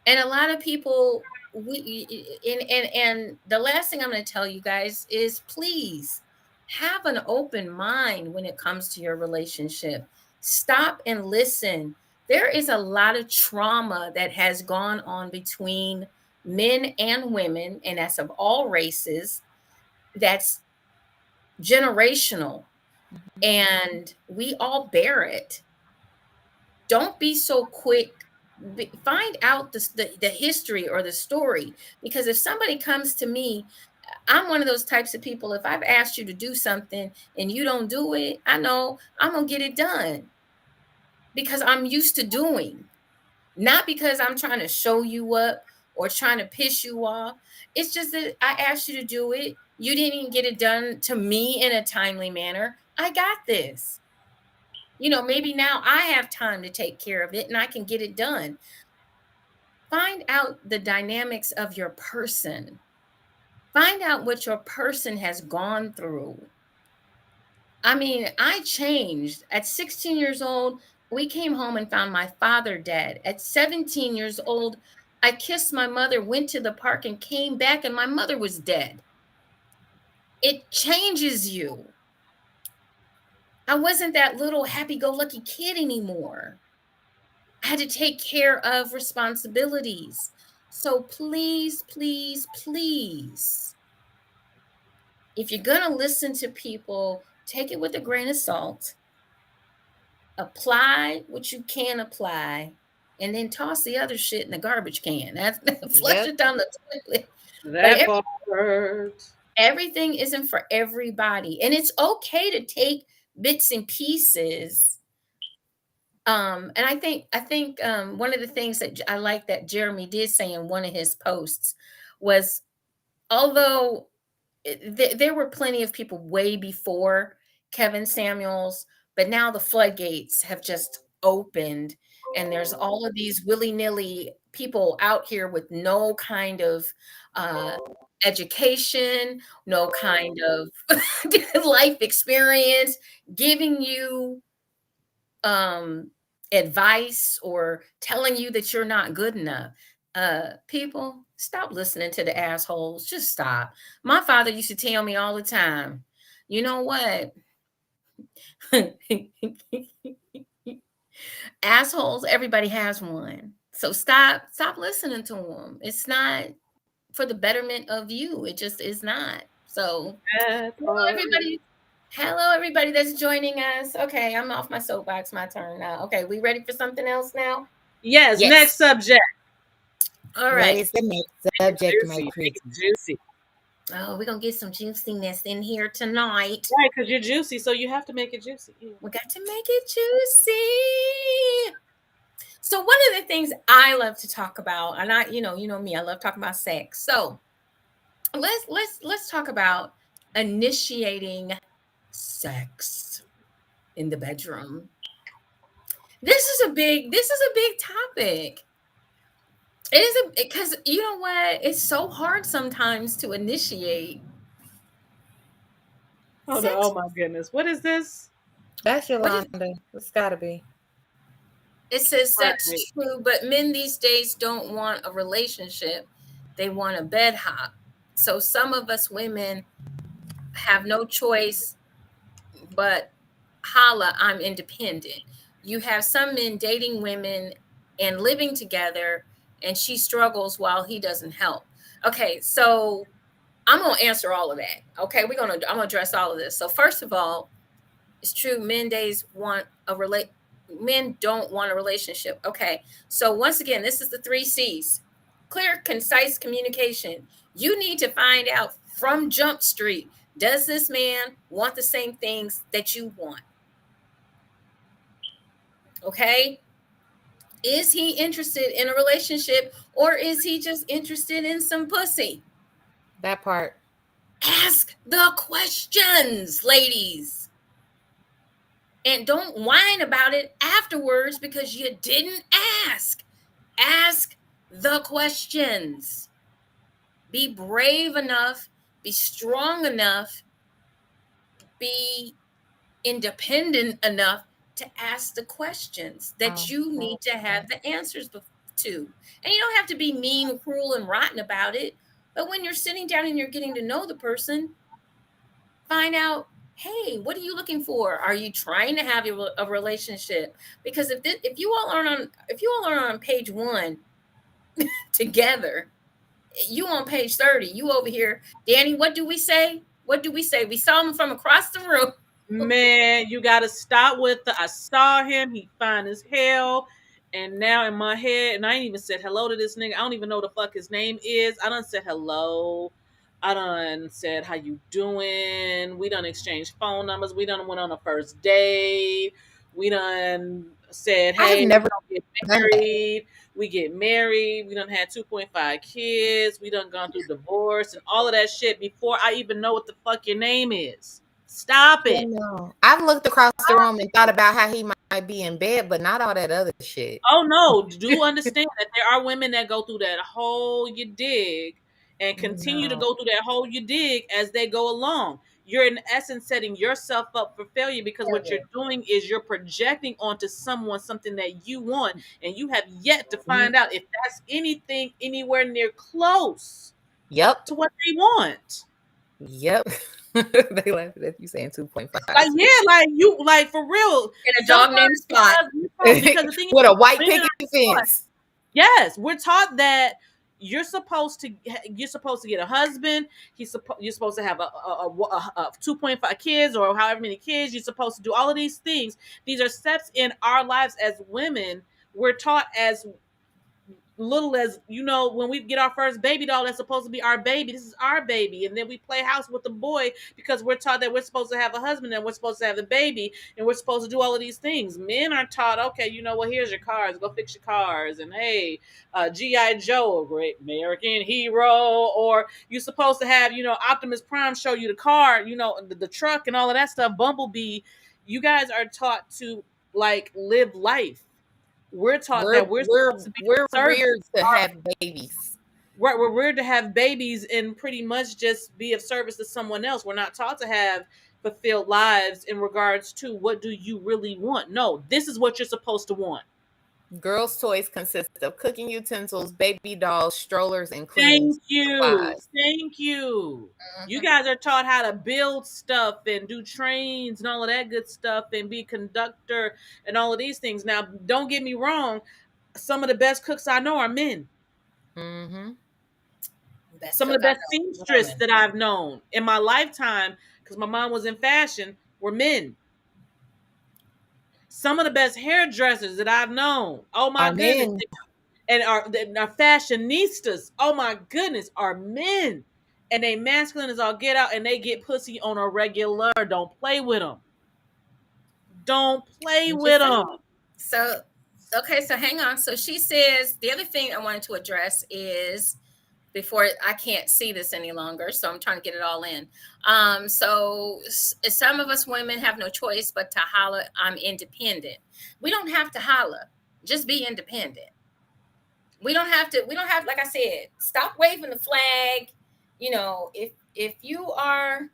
a lot of people, we and the last thing I'm going to tell you guys is, please have an open mind when it comes to your relationship. Stop and listen. There is a lot of trauma that has gone on between men and women, and that's of all races. That's generational, and we all bear it. Don't be so quick. Find out the history or the story, because if somebody comes to me, I'm one of those types of people. If I've asked you to do something and you don't do it, I know I'm gonna get it done because I'm used to doing, not because I'm trying to show you up or trying to piss you off. It's just that I asked you to do it, you didn't get it done to me in a timely manner. I got this. Maybe now I have time to take care of it and I can get it done. Find out the dynamics of your person. Find out what your person has gone through. I mean, I changed. At 16 years old, we came home and found my father dead. At 17 years old, I kissed my mother, went to the park, and came back, and my mother was dead. It changes you. I wasn't that little happy go lucky kid anymore. I had to take care of responsibilities. So please, please, please, if you're going to listen to people, take it with a grain of salt, apply what you can apply, and then toss the other shit in the garbage can. That's flush Yep. it down the toilet. But That part. everything isn't for everybody. And it's okay to take bits and pieces. And I think one of the things that I like that Jeremy did say in one of his posts was, although there were plenty of people way before Kevin Samuels, But now the floodgates have just opened, and there's all of these willy-nilly people out here with no kind of uh, education, no kind of life experience, giving you advice or telling you that you're not good enough. People, stop listening to the assholes. Just stop. My father used to tell me all the time, you know what? Assholes, everybody has one. So stop listening to them. It's not for the betterment of you. It just is not. So hello everybody. Hello everybody that's joining us. Okay, I'm off my soapbox. My turn now. Okay, we ready for something else now? Yes. Next subject. All What right. is the next subject, my Juicy. pretty? Make it juicy. Oh, we're gonna get some juiciness in here tonight. Right, because you're juicy, so you have to make it juicy. Yeah. We got to make it juicy. So one of the things I love to talk about, and you know me, I love talking about sex. So let's talk about initiating sex in the bedroom. This is a big topic. It is because you know what? It's so hard sometimes to initiate. Oh, Sex. oh my goodness. What is this? That's Yolanda. It's gotta be. It says sex Right. true, but men these days don't want a relationship. They want a bed hop. So some of us women have no choice but holla, I'm independent. You have some men dating women and living together, and she struggles while he doesn't help. Okay, so I'm gonna answer all of that. Okay, I'm gonna address all of this. So first of all, it's true, men don't want a relationship. Okay, so once again, this is the 3 C's. Clear, concise communication. You need to find out from Jump Street, does this man want the same things that you want? Okay, is he interested in a relationship, or is he just interested in some pussy? That part. Ask the questions, ladies. And don't whine about it afterwards because you didn't ask. Ask the questions. Be brave enough, be strong enough, be independent enough to ask the questions that you need to have the answers to. And you don't have to be mean, cruel, and rotten about it. But when you're sitting down and you're getting to know the person, find out, hey, what are you looking for? Are you trying to have a relationship? Because if you all are on page 1 together, you on page 30, you over here, Danny, what do we say? We saw him from across the room. Man, you gotta stop with I saw him, he fine as hell. And now in my head, and I ain't even said hello to this nigga. I don't even know the fuck his name is. I done said hello. I done said how you doing. We done exchanged phone numbers. We done went on a first date. We done said, hey, I've never get married. We get married. We done had 2.5 kids. We done gone through divorce and all of that shit before I even know what the fuck your name is. Stop it. No. I've looked across the room and thought about how he might be in bed, but not all that other shit. Oh no, do understand that there are women that go through that hole you dig and continue to go through that hole you dig as they go along. You're in essence setting yourself up for failure because what you're doing is you're projecting onto someone something that you want, and you have yet to find out if that's anything anywhere near close to what they want. Yep. They laughed at you saying 2.5. Like, yeah, like you, like for real. In a dog named Spot. Because the thing with a white picket fence. Yes, we're taught that you're supposed to get a husband. You're supposed to have a 2.5 kids or however many kids. You're supposed to do all of these things. These are steps in our lives as women. We're taught as little as, when we get our first baby doll, that's supposed to be our baby. This is our baby. And then we play house with the boy because we're taught that we're supposed to have a husband and we're supposed to have the baby and we're supposed to do all of these things. Men are taught, okay, here's your cars, go fix your cars. And hey, G.I. Joe, a great American hero. Or you're supposed to have, Optimus Prime show you the car, the truck and all of that stuff. Bumblebee, You guys are taught to like live life. We're taught We're that we're we're supposed to be we're service. reared to have babies. Right, we're reared to have babies and pretty much just be of service to someone else. We're not taught to have fulfilled lives in regards to what do you really want. No, this is what you're supposed to want. Girls' toys consist of cooking utensils, baby dolls, strollers, and cleaning Thank you. supplies. Thank you. You guys are taught how to build stuff and do trains and all of that good stuff and be a conductor and all of these things. Now, don't get me wrong. Some of the best cooks I know are men. Mm-hmm. Some of the best seamstress that I've known in my lifetime, because my mom was in fashion, were men. Some of the best hairdressers that I've known, oh my goodness, Men. and our fashionistas, oh my goodness, are men. And they masculine as all get out, and they get pussy on a regular. Don't play with them. Don't play with them. So, okay, so hang on. So she says the other thing I wanted to address is before I can't see this any longer, so I'm trying to get it all in. So some of us women have no choice but to holler, I'm independent. We don't have to holler, just be independent. We don't have, like I said, stop waving the flag. You know, if you are,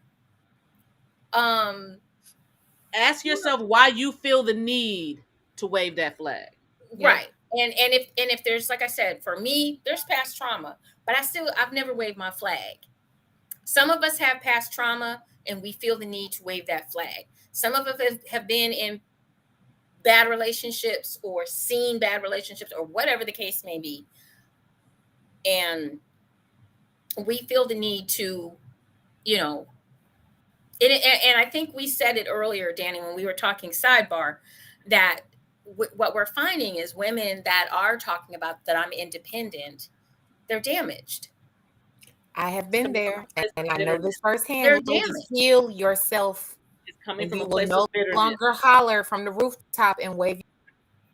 ask yourself why you feel the need to wave that flag. Right. And if there's, like I said, for me, there's past trauma, but I've never waved my flag. Some of us have past trauma and we feel the need to wave that flag. Some of us have been in bad relationships or seen bad relationships or whatever the case may be. And we feel the need to, you know, and I think we said it earlier, Danny, when we were talking sidebar, that what we're finding is women that are talking about that I'm independent, they're damaged. I have been there, and I know this firsthand. They're You damaged. Heal yourself. It's coming and from you a place will no of bitterness. longer holler from the rooftop and wave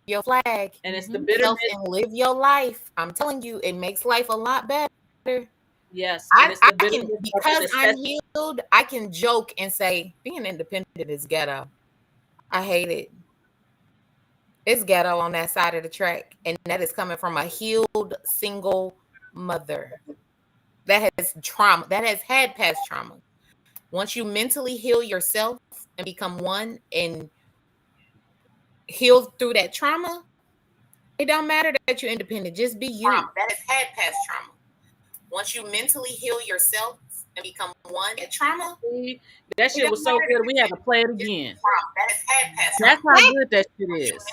your flag. And it's the bitterness. And live your life. I'm telling you, it makes life a lot better. Yes. I can, because I'm healed, I can joke and say being independent is ghetto. I hate it. It's ghetto on that side of the track. And that is coming from a healed single mother that has trauma, that has had past trauma. Once you mentally heal yourself and become one and heal through that trauma, it don't matter that you're independent. Just be you. That has had past trauma. Once you mentally heal yourself and become one at trauma, that shit was so good. We had to play it again. That's how good that shit is.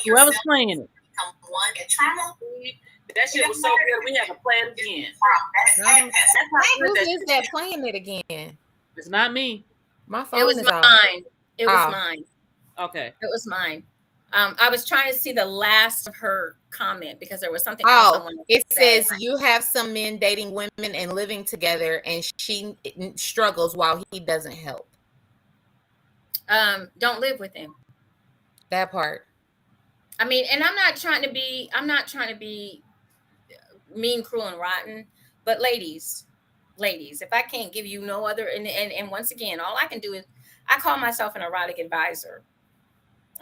Whoever's playing it. Become one at trauma. That shit was so good. We had to play it again. Who is that playing it again? It's not me. My phone. It was mine. It was mine. Okay. It was mine. I was trying to see the last of her comment because there was something else. It says you have some men dating women and living together, and she struggles while he doesn't help. Don't live with him. That part. I mean, and I'm not trying to be mean, cruel, and rotten, but ladies, if I can't give you no other, and once again, all I can do is I call myself an erotic advisor.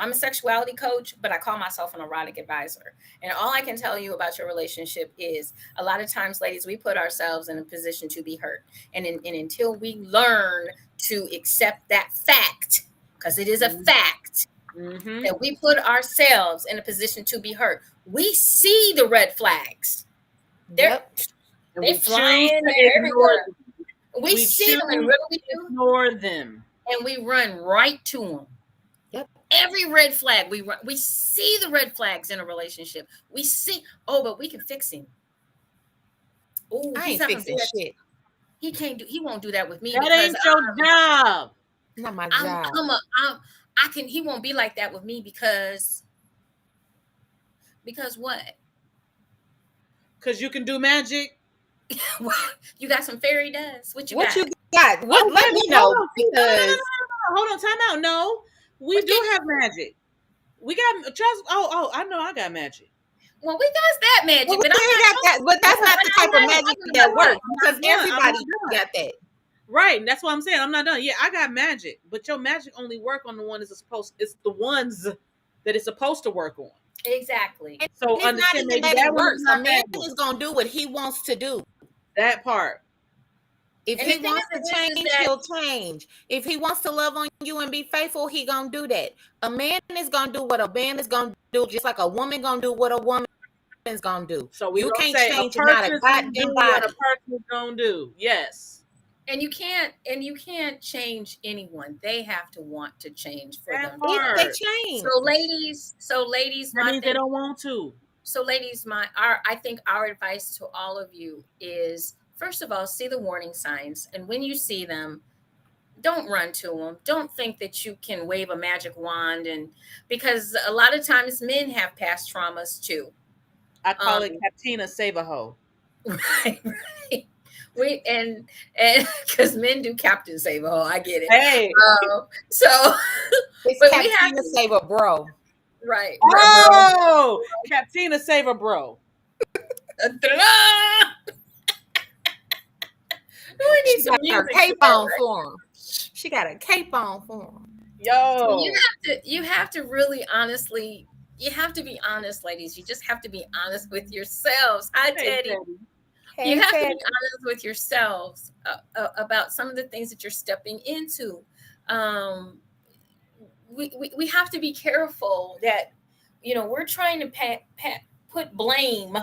I'm a sexuality coach, but I call myself an erotic advisor. And all I can tell you about your relationship is a lot of times, ladies, we put ourselves in a position to be hurt. And until we learn to accept that fact, because it is a fact that we put ourselves in a position to be hurt, we see the red flags. They're flying everywhere. We see them and really ignore them. And we run right to them. Every red flag we see the red flags in a relationship. We see, but we can fix him. Oh, I ain't fixing shit. He won't do that with me. That ain't your job. Not my job. He won't be like that with me because what? Because you can do magic. You got some fairy dust. What you got? What? Let me know. Because hold on, time out. No. We do have magic. We got trust. I know I got magic. Well, we got that magic, but that's not the type of magic that works because everybody got that. Right. That's what I'm saying. I'm not done. Yeah, I got magic, but your magic only work on the one that's supposed. It's the ones that it's supposed to work on. Exactly. And So it's not understand, even maybe that that it one is works. A not man that one. is gonna do what he wants to do. That part. If And the he thing wants of to it is change, that he'll change. If he wants to love on you and be faithful, he gonna do that. A man is gonna do what a man is gonna do, just like a woman gonna do what a woman is gonna do. So we You gonna can't say a change it, not a person's gonna do goddamn what a body. person's gonna do. Yes. and you can't change anyone. They have to want to change for That them. If they part. change, So ladies, That my means they thing. don't want to. So ladies, I think our advice to all of you is, first of all, see the warning signs, and when you see them, don't run to them. Don't think that you can wave a magic wand, and because a lot of times men have past traumas too. I call Um, it Captina Save a Hoe. right, right. And because men do captain save a hole, I get it. Hey. So, it's but we have Captina Saver, bro. right, bro. Oh, Captina Save a Bro. We need She some got her music cape for that, on right? for him. She got a cape on for him. So Yo. you have to really honestly, you have to be honest, ladies. You just have to be honest with yourselves. Hi, Hey, Teddy. Teddy. Hey, You have to Ted. be honest with yourselves about some of the things that you're stepping into. Um, we have to be careful that, we're trying to put blame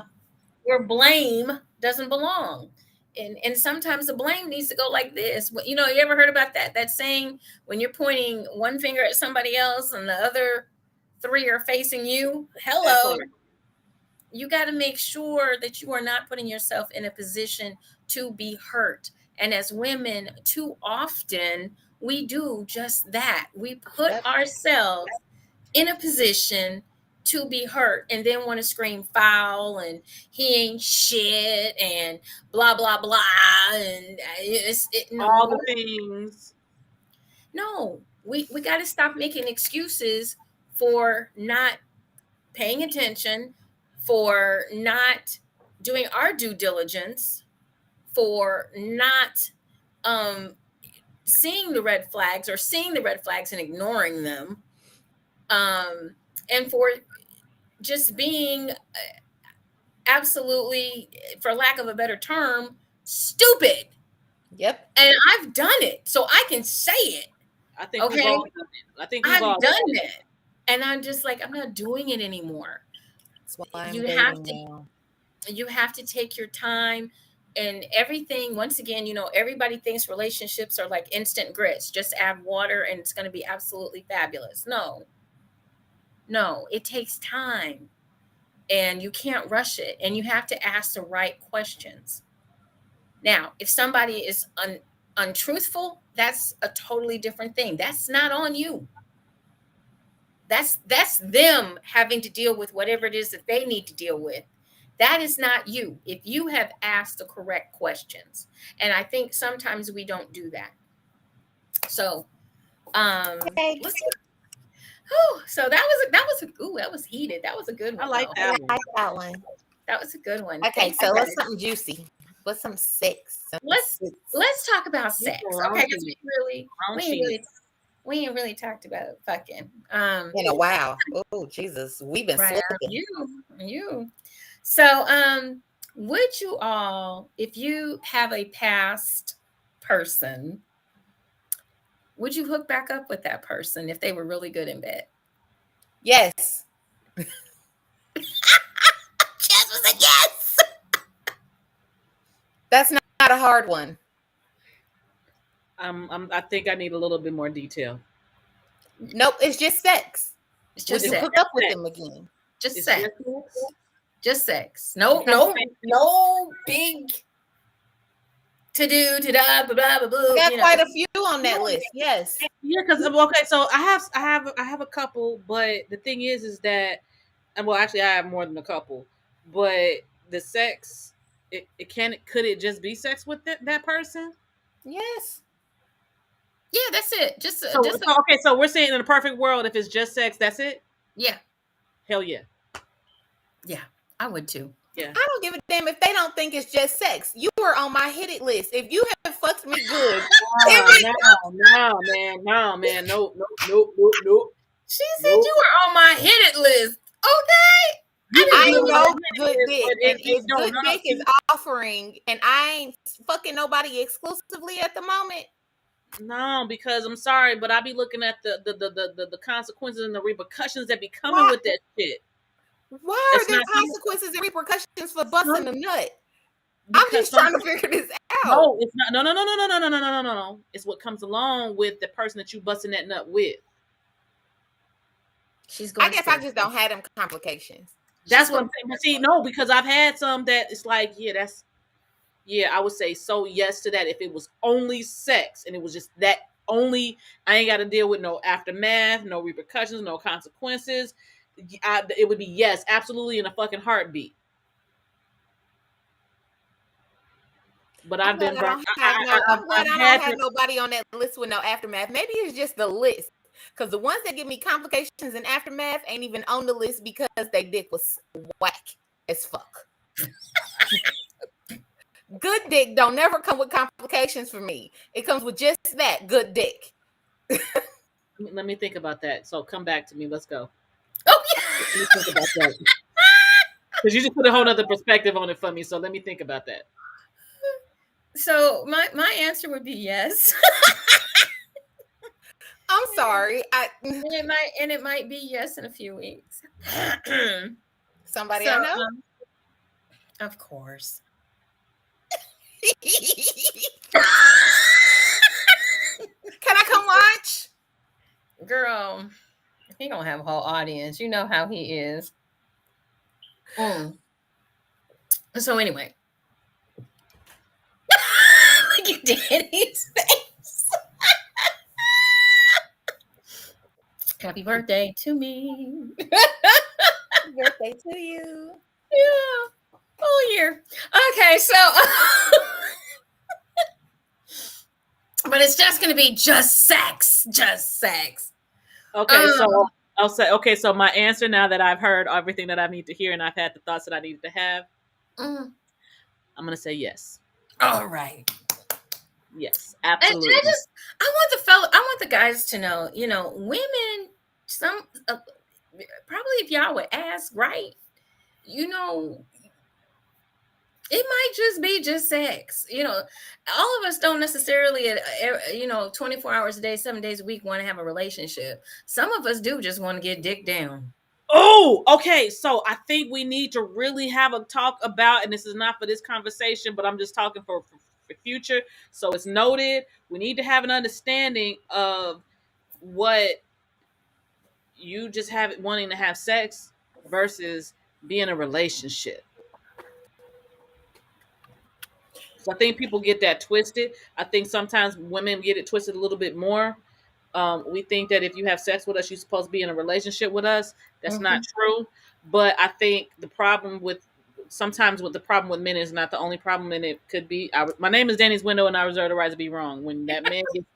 where blame doesn't belong. And sometimes the blame needs to go like this. You ever heard about that saying, when you're pointing one finger at somebody else and the other three are facing you? That Hello. part. You got to make sure that you are not putting yourself in a position to be hurt. And as women, too often we do just that. We put Yep. ourselves in a position to be hurt and then want to scream foul and he ain't shit and blah blah blah, and All the things. no, we got to stop making excuses for not paying attention, for not doing our due diligence, for not seeing the red flags, or seeing the red flags and ignoring them, and for just being absolutely, for lack of a better term, stupid. Yep. And I've done it, so I can say it. I think we've Okay, all done it. I think we've all I've done it, and I'm just like, I'm not doing it anymore. That's why I'm You have dating to now. you have to take your time, and everything. Once again, everybody thinks relationships are like instant grits, just add water and it's going to be absolutely fabulous. No, it takes time, and you can't rush it, and you have to ask the right questions. Now, if somebody is untruthful, that's a totally different thing. That's not on you. That's them having to deal with whatever it is that they need to deal with. That is not you. If you have asked the correct questions. And I think sometimes we don't do that. So Hey, let's see. Oh, so that was heated. That was a good one. I like though. that I one. like that one. That was a good one. Okay, Thanks, so guys. let's something juicy. What's some sex? Let's talk about sex. Okay, because we ain't really talked about fucking. In a while. Oh, Jesus. We've been Right. slipping. You. So, would you all, if you have a past person, would you hook back up with that person if they were really good in bed? Yes. Jess was a yes. That's not a hard one. I think I need a little bit more detail. Nope, it's just sex. It's Would just you sex. hook up with them again? Just It's sex. just Just sex. No big to do to da blah blah blah. We got quite a few on that list. Yes. Yeah, because okay, so I have a couple, but the thing is that, well, actually, I have more than a couple, but the sex, could it just be sex with that person? Yes. Yeah, that's it. Just Okay, so we're saying in a perfect world, if it's just sex, that's it. Yeah. Hell yeah. Yeah, I would too. Yeah. I don't give a damn if they don't think it's just sex. You were on my hit it list. If you have fucked me good, No, man, no. She said you were on my hit it list. Okay. I be on my know hit good list, dick, but and it if don't. good No, dick is see, offering, and I ain't fucking nobody exclusively at the moment. no, because I'm sorry, but I be looking at the consequences and the repercussions that be coming with that shit. Why are It's there not consequences and repercussions for busting a nut? I'm because just some trying to figure this out. no, it's not. No. It's what comes along with the person that you busting that nut with. She's going. I guess I just don't have them complications. That's what I'm saying. But see, no, because I've had some that it's like, I would say so yes to that if it was only sex and it was just that only. I ain't got to deal with no aftermath, no repercussions, no consequences. It would be yes, absolutely, in a fucking heartbeat. But I've been burnt. I'm glad I had don't have nobody on that list with no aftermath. Maybe it's just the list. Because the ones that give me complications and aftermath ain't even on the list because they dick was whack as fuck. Good dick don't never come with complications for me. It comes with just that good dick. Let me think about that. So come back to me. Let's go. Oh, Let me think about that. Because you just put a whole other perspective on it for me. So let me think about that. So my answer would be yes. I'm sorry. And it might be yes in a few weeks. Somebody I know. Of course. Can I come watch? Girl, he gonna have a whole audience. You know how he is. So anyway. Look at Danny's face. Happy birthday to me. Happy birthday to you. Yeah. Whole year. Okay, so but it's just gonna be just sex. Just sex. Okay, so I'll say, okay, so my answer now that I've heard everything that I need to hear and I've had the thoughts that I needed to have, I'm gonna say yes. All right. Yes, absolutely. And I want the guys to know, women, probably if y'all would ask, right? It might just be just sex. All of us don't necessarily, 24 hours a day, 7 days a week want to have a relationship. Some of us do just want to get dick down. Oh, okay. So I think we need to really have a talk about, and this is not for this conversation, but I'm just talking for future. So it's noted. We need to have an understanding of what you just have wanting to have sex versus be in a relationship. So I think people get that twisted. I think sometimes women get it twisted a little bit more. We think that if you have sex with us, you're supposed to be in a relationship with us. That's not true. But I think the problem with men is not the only problem, and it could be. My name is Danny's Window, and I reserve the right to be wrong. When that man gets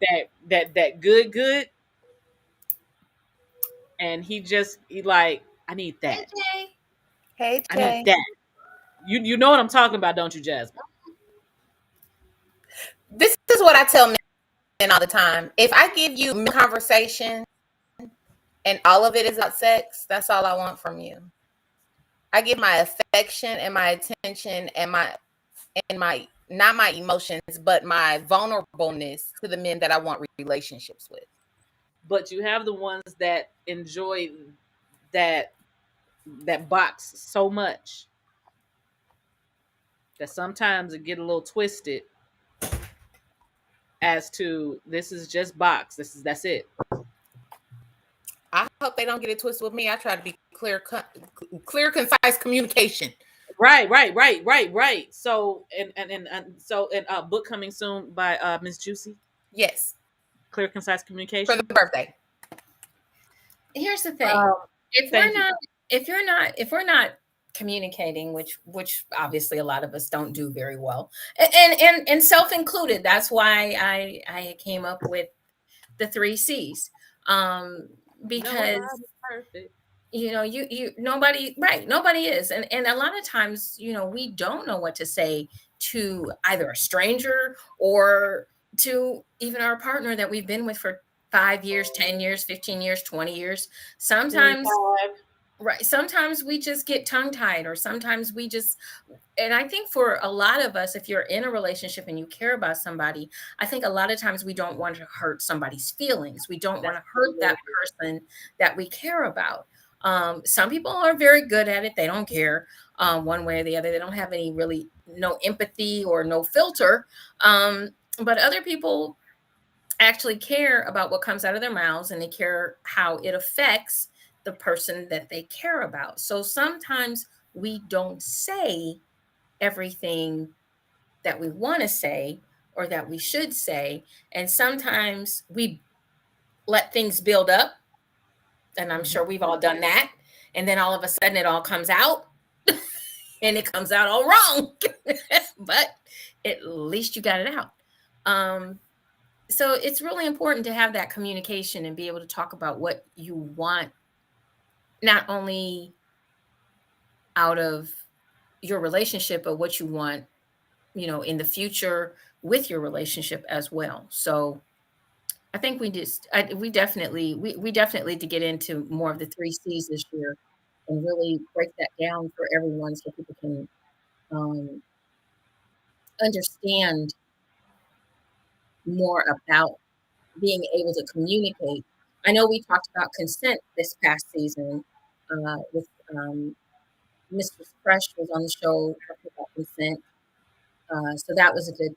that good, and he like, I need that. Hey, Jay. I need that. You know what I'm talking about, don't you, Jasmine? This is what I tell men all the time. If I give you conversation and all of it is about sex, that's all I want from you. I give my affection and my attention and my not my emotions, but my vulnerableness to the men that I want relationships with. But you have the ones that enjoy that box so much that sometimes it get a little twisted as to this is just box. That's it. I hope they don't get it twisted with me. I try to be clear, concise communication. Right. So and book coming soon by Miss Juicy. Yes. Clear, concise communication for the birthday. Here's the thing: if we're not communicating, which obviously a lot of us don't do very well, and self included. That's why I came up with the 3 C's. Because perfect. Nobody, right, nobody is. And a lot of times, we don't know what to say to either a stranger or to even our partner that we've been with for 5 years, 10 years, 15 years, 20 years. Sometimes, 25. right, sometimes we just get tongue tied, or sometimes we just, and I think for a lot of us, if you're in a relationship and you care about somebody, I think a lot of times we don't want to hurt somebody's feelings. We don't want to hurt that person that we care about. Some people are very good at it. They don't care, one way or the other. They don't have any really, no empathy or no filter. But other people actually care about what comes out of their mouths, and they care how it affects the person that they care about. So sometimes we don't say everything that we want to say or that we should say. And sometimes we let things build up. And I'm sure we've all done that. And then all of a sudden it all comes out and it comes out all wrong. But at least you got it out. So it's really important to have that communication and be able to talk about what you want, not only out of your relationship, but what you want, in the future with your relationship as well. So I think we definitely to get into more of the 3 C's this year and really break that down for everyone so people can um, understand more about being able to communicate. I know we talked about consent this past season with Mistress Fresh was on the show talking about consent. So that was a good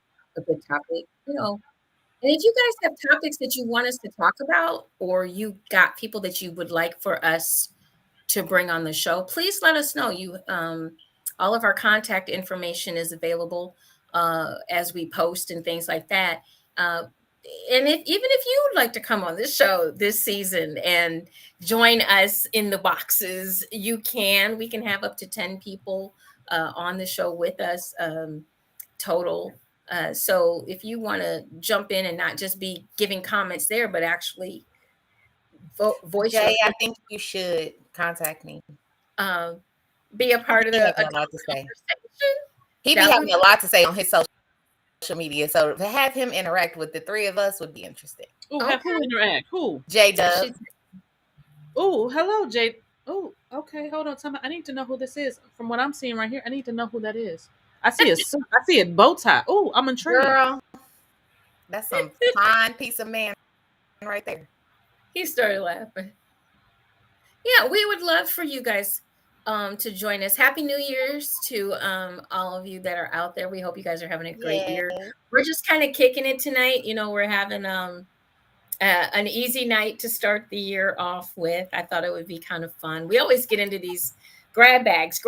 topic. And if you guys have topics that you want us to talk about, or you got people that you would like for us to bring on the show, please let us know. All of our contact information is available as we post and things like that. Uh, and even if you would like to come on this show this season and join us in the boxes, you can. We can have up to 10 people on the show with us total. So if you want to jump in and not just be giving comments there, but actually voice your Jay, I think you should contact me. Be a part of He the has a lot to say. conversation. He be having a lot to say on his social media. So to have him interact with the 3 of us would be interesting. Oh, have who interact? Who? J-Dub. Oh, hello, J. Oh, okay. Hold on. I need to know who this is. From what I'm seeing right here, I need to know who that is. I see a bow tie. Oh, I'm intrigued. Girl, that's some fine piece of man right there. He started laughing. Yeah, we would love for you guys to join us. Happy New Year's to all of you that are out there. We hope you guys are having a great year. We're just kind of kicking it tonight. We're having an easy night to start the year off with. I thought it would be kind of fun. We always get into these grab bags,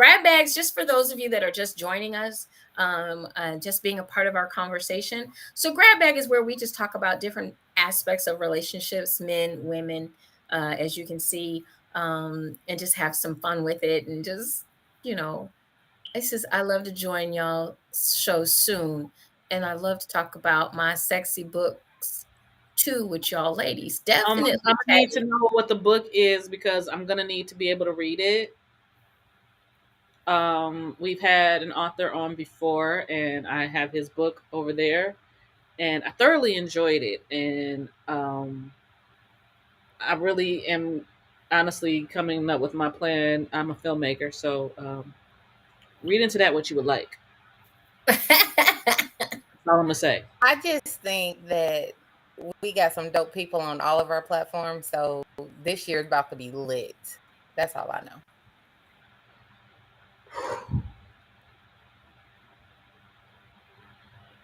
just for those of you that are just joining us, just being a part of our conversation. So grab bag is where we just talk about different aspects of relationships, men, women, as you can see, and just have some fun with it. And just, I love to join y'all show soon. And I love to talk about my sexy books too with y'all ladies. Definitely. I'm gonna need to know what the book is because I'm gonna need to be able to read it. We've had an author on before, and I have his book over there, and I thoroughly enjoyed it. And I really am honestly coming up with my plan. I'm a filmmaker, so read into that what you would like. That's all I'm gonna say. I just think that we got some dope people on all of our platforms, so this year is about to be lit. That's all I know.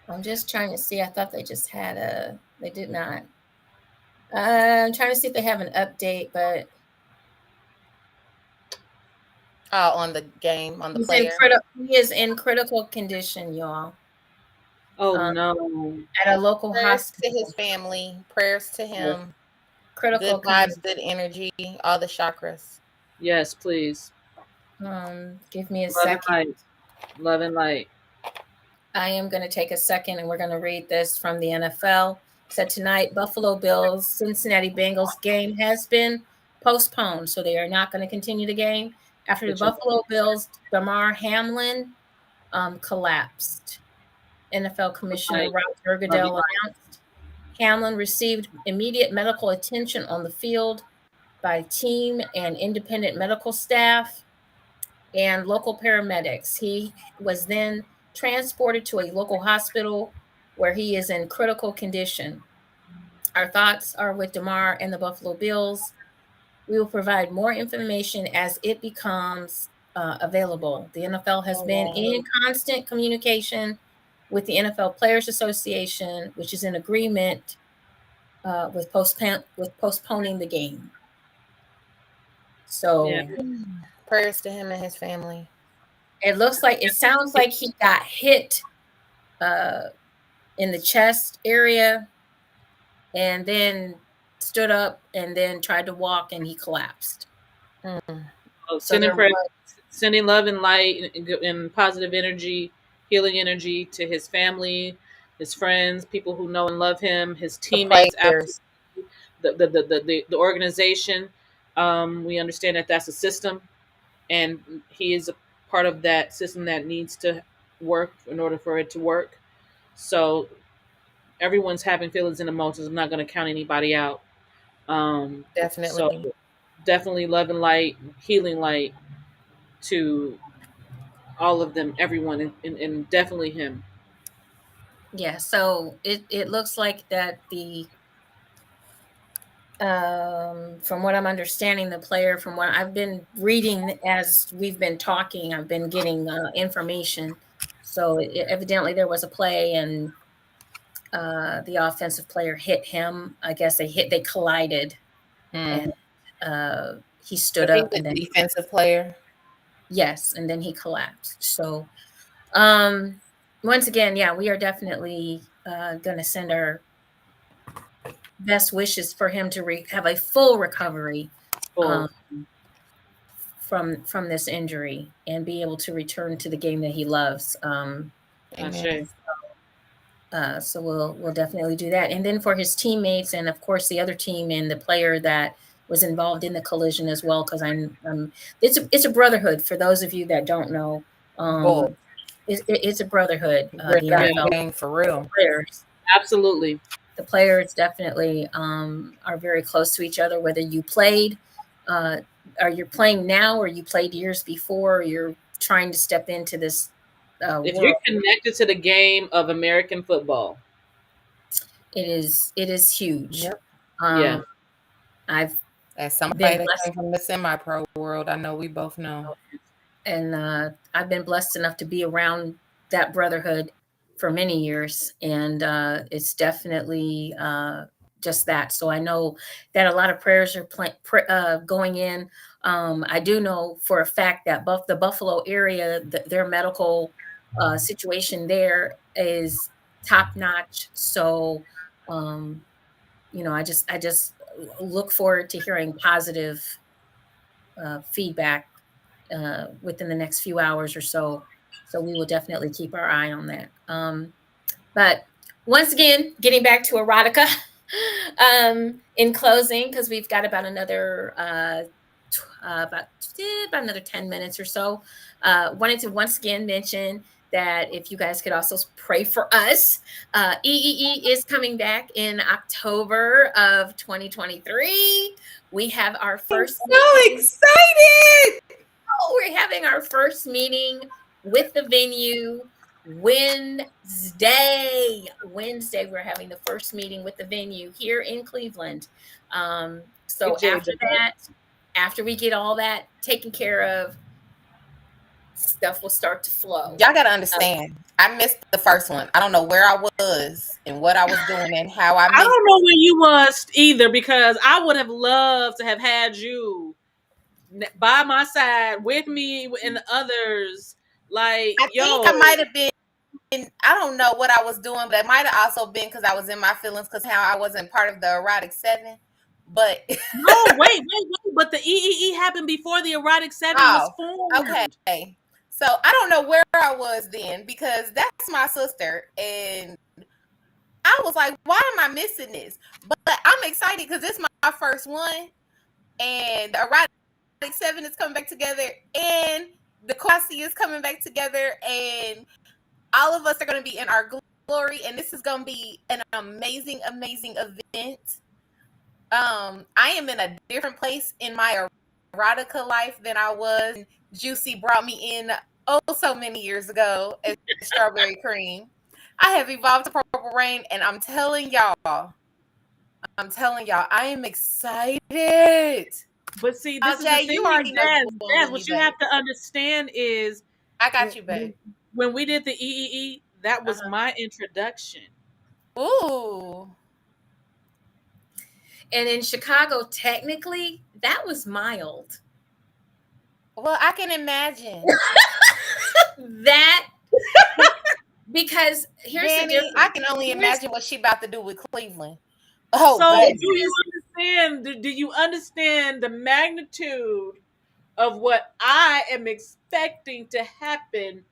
I'm just trying to see. I thought they just had they did not. I'm trying to see if they have an update, but on the game, on the player. He is in critical condition, y'all. Oh no! At a local hospital. To his family, prayers to him. Critical good vibes, good energy, all the chakras. Yes, please. Give me a second. Love and light. I am going to take a second, and we're going to read this from the NFL. So tonight, Buffalo Bills, Cincinnati Bengals game has been postponed, so they are not going to continue the game after the Buffalo Bills' Damar Hamlin collapsed. NFL Commissioner Roger Goodell announced Hamlin received immediate medical attention on the field by team and independent medical staff and local paramedics. He was then transported to a local hospital where he is in critical condition. Our thoughts are with Damar and the Buffalo Bills. We will provide more information as it becomes available. The NFL has been in constant communication with the NFL Players Association, which is in agreement with postponing the game. So prayers to him and his family. It sounds like he got hit in the chest area and then stood up and then tried to walk and he collapsed. Sending love and light and positive energy, healing energy to his family, his friends, people who know and love him, his teammates, the organization. We understand that that's a system, and he is a part of that system that needs to work in order for it to work. So everyone's having feelings and emotions. I'm not going to count anybody out. Definitely. So definitely love and light, healing light to all of them, everyone, and definitely him. Yeah, so it looks like that from what I'm understanding, the player, from what I've been reading as we've been talking, I've been getting information. So evidently there was a play and the offensive player hit him. I guess they collided and he stood up and then defensive player. Yes, and then he collapsed. So once again, yeah, we are definitely going to send our best wishes for him to have a full recovery from this injury and be able to return to the game that he loves. So we'll definitely do that. And then for his teammates and of course the other team and the player that was involved in the collision as well, because it's a brotherhood for those of you that don't know. It's a brotherhood. The NFL for real. Players. Absolutely. The players definitely are very close to each other, whether you played, or you're playing now, or you played years before, or you're trying to step into this if world. You're connected to the game of American football. It is huge. Yep. Yeah. As somebody that came from the semi-pro world, I know we both know. And I've been blessed enough to be around that brotherhood for many years, and it's definitely just that. So I know that a lot of prayers are going in. I do know for a fact that the Buffalo area, their medical situation there is top notch. So I just look forward to hearing positive feedback within the next few hours or so. So we will definitely keep our eye on that. But once again, getting back to erotica in closing, because we've got about another about another 10 minutes or so. Wanted to once again mention that if you guys could also pray for us. EEE is coming back in October of 2023. We have our first. I'm so excited! We're having our first meeting with the venue Wednesday. We're having the first meeting with the venue here in Cleveland. So after we get all that taken care of, stuff will start to flow. Y'all gotta understand, I missed the first one. I don't know where I was and what I was doing and how I don't know where you was either, because I would have loved to have had you by my side with me and the others. Like, I think I might have been. I don't know what I was doing, but it might have also been because I was in my feelings because how I wasn't part of the erotic 7. But no, wait. But the EEE happened before the erotic 7 was formed. Okay. So I don't know where I was then, because that's my sister, and I was like, why am I missing this? But I'm excited because it's my first one, and the erotic 7 is coming back together, and the Quasi is coming back together, and all of us are going to be in our glory, and this is going to be an amazing event. I am in a different place in my erotica life than I was. Juicy brought me in so many years ago as Strawberry Cream. I have evolved to Purple Rain, and I'm telling y'all, I am excited. But see, this is Jay, the thing, you already know Daz, what you have to understand is, I got you, babe. When we did the EEE, that was my introduction. Ooh. And in Chicago, technically, that was mild. Well, I can imagine that. Because here's the difference. I can only imagine what she about to do with Cleveland. Oh, so baby. do you understand? Do you understand the magnitude of what I am expecting to happen?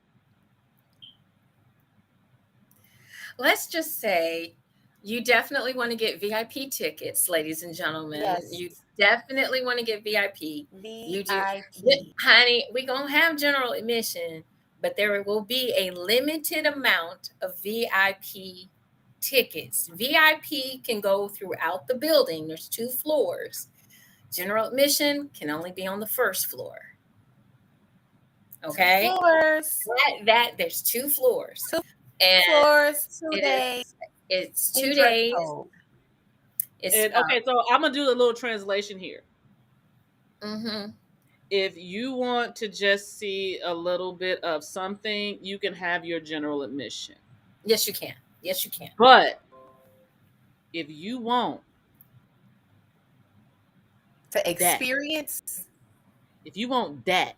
Let's just say you definitely want to get VIP tickets, ladies and gentlemen. Yes. You definitely want to get VIP. VIP. Honey, we're going to have general admission, but there will be a limited amount of VIP tickets. VIP can go throughout the building. There's 2 floors. General admission can only be on the first floor. Okay? 2 floors. There's 2 floors. 2 floors, 2 days. It's 2 days. Okay, so I'm gonna do a little translation here. Mm-hmm. If you want to just see a little bit of something, you can have your general admission. Yes, you can. Yes, you can. But if you want to experience, if you want that,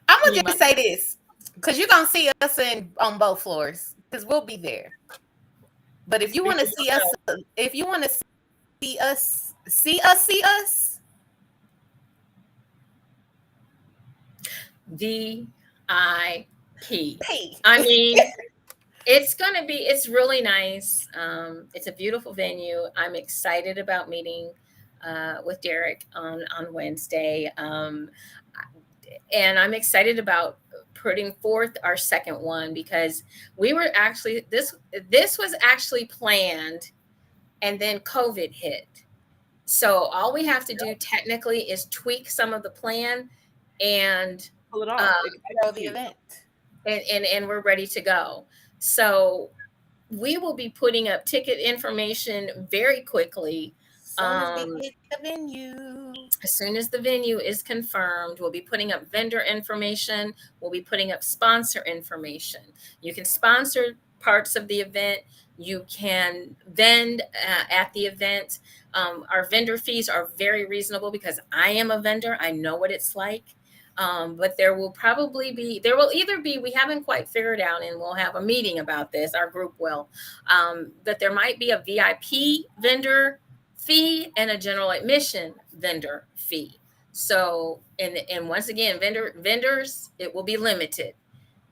I'm gonna just say this, because you're gonna see us on both floors, because we'll be there. But if you want to see us, see us, VIP. I mean, it's really nice. It's a beautiful venue. I'm excited about meeting with Derek on Wednesday. And I'm excited about putting forth our second one, because we were actually, this was actually planned, and then COVID hit. So all we have to do technically is tweak some of the plan and pull it off, the event, and we're ready to go. So we will be putting up ticket information very quickly. As soon as the venue is confirmed, we'll be putting up vendor information. We'll be putting up sponsor information. You can sponsor parts of the event. You can vend at the event. Our vendor fees are very reasonable, because I am a vendor. I know what it's like. But there will either be, we haven't quite figured out, and we'll have a meeting about this, our group will, that there might be a VIP vendor fee and a general admission vendor fee. So, and once again, vendors, it will be limited.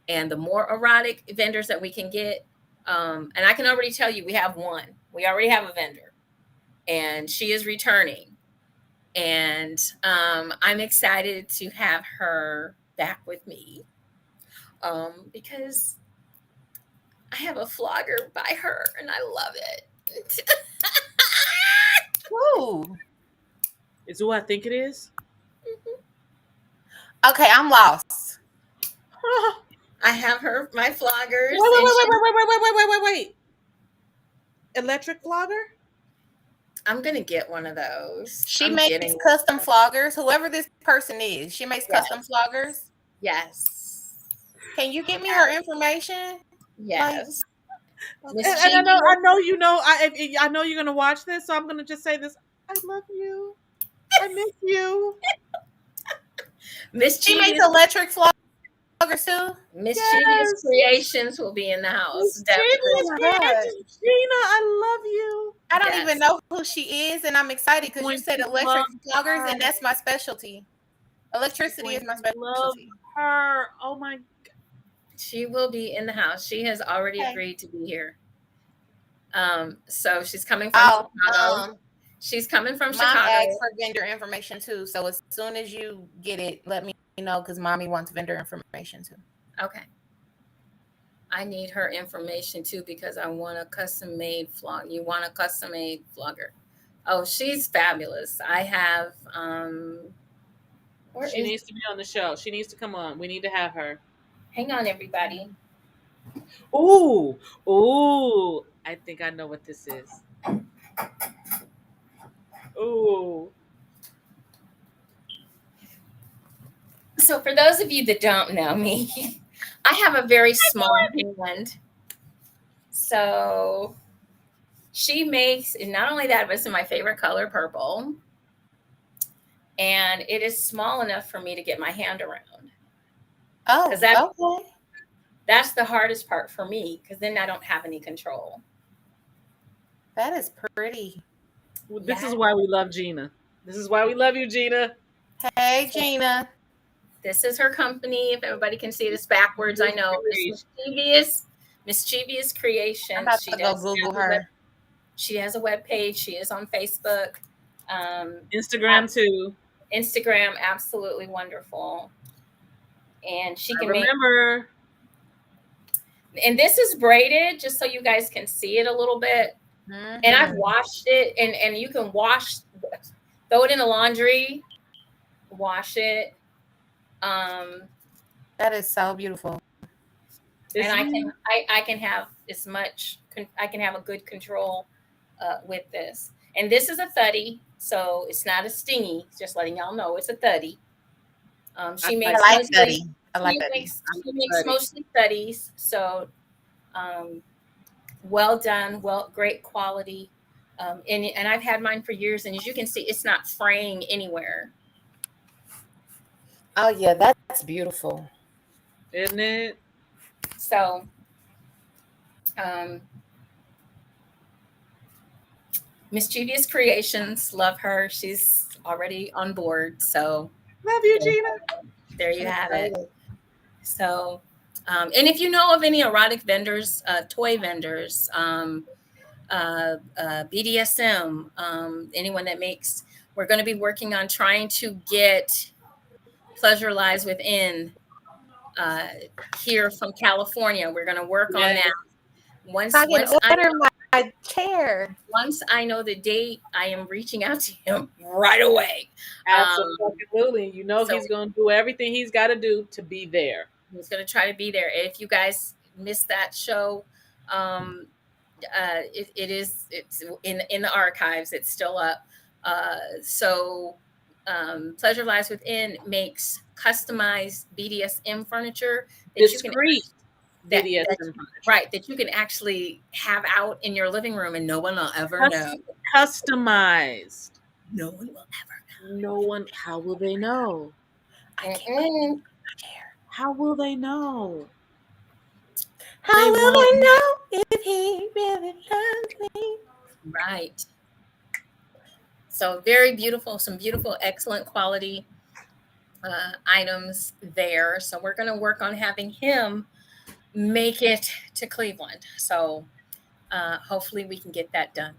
And the more erotic vendors that we can get, and I can already tell you, we have one. We already have a vendor, and she is returning. And I'm excited to have her back with me, because I have a flogger by her, and I love it. Ooh. Is who I think it is? Mm-hmm. Okay, I'm lost. I have my floggers. Wait. Electric flogger? I'm going to get one of those. She makes custom floggers. Whoever this person is, she makes custom floggers? Yes. Can you give me her information? Yes. And I know you know. I know you're gonna watch this, so I'm gonna just say this. I love you. I miss you. Miss She makes electric floggers too. Mischievous Creations will be in the house. Mischievous Creations, Gina, I love you. I don't even know who she is, and I'm excited because you said electric floggers, and that's my specialty. Electricity is my specialty. Love her. Oh my God. She will be in the house. She has already agreed to be here. So she's coming from Chicago. She's coming from Mom Chicago. asked for vendor information too. So as soon as you get it, let me know because mommy wants vendor information too. Okay. I need her information too because I want a custom made flog. You want a custom made flogger? Oh, she's fabulous. I have. She needs to be on the show. She needs to come on. We need to have her. Hang on, everybody. Ooh. I think I know what this is. Ooh. So for those of you that don't know me, I have a very small hand. So she makes, and not only that, but it's in my favorite color, purple. And it is small enough for me to get my hand around. Oh, okay. That's the hardest part for me because then I don't have any control. That is pretty. Well, this is why we love Gina. This is why we love you, Gina. Hey, Gina. This is her company. If everybody can see this backwards, I know. Mischievous Creations. I'm about to go Google her. She has a web page. She is on Facebook. Instagram too. Instagram, absolutely wonderful. And she can remember. And this is braided just so you guys can see it a little bit. Mm-hmm. And I've washed it, and you can throw it in the laundry, wash it. That is so beautiful. And I can have as much. I can have a good control with this. And this is a thuddy, so it's not a stingy. Just letting y'all know it's a thuddy. She makes thuddy. She makes mostly thuddies. So, well done, great quality. And I've had mine for years, and as you can see, it's not fraying anywhere. Oh yeah, that's beautiful, isn't it? So, Mischievous Creations, love her. She's already on board. So, love you, Gina. There you have it. So, and if you know of any erotic vendors, toy vendors, BDSM, anyone that makes, we're going to be working on trying to get Pleasure Lies Within here from California. We're going to work on that. Once I order my chair. Once I know the date, I am reaching out to him right away. Absolutely. He's going to do everything he's got to do to be there. He's going to try to be there. If you guys missed that show, it's in the archives. It's still up. Pleasure Lies Within makes customized BDSM furniture that you can that you can actually have out in your living room and no one will ever know. Customized. No one will ever know. No one. How will they know? I can't wait. How will they know? How will they know if he really loves me? Right. So very beautiful, some beautiful, excellent quality items there. So we're going to work on having him make it to Cleveland. So hopefully we can get that done.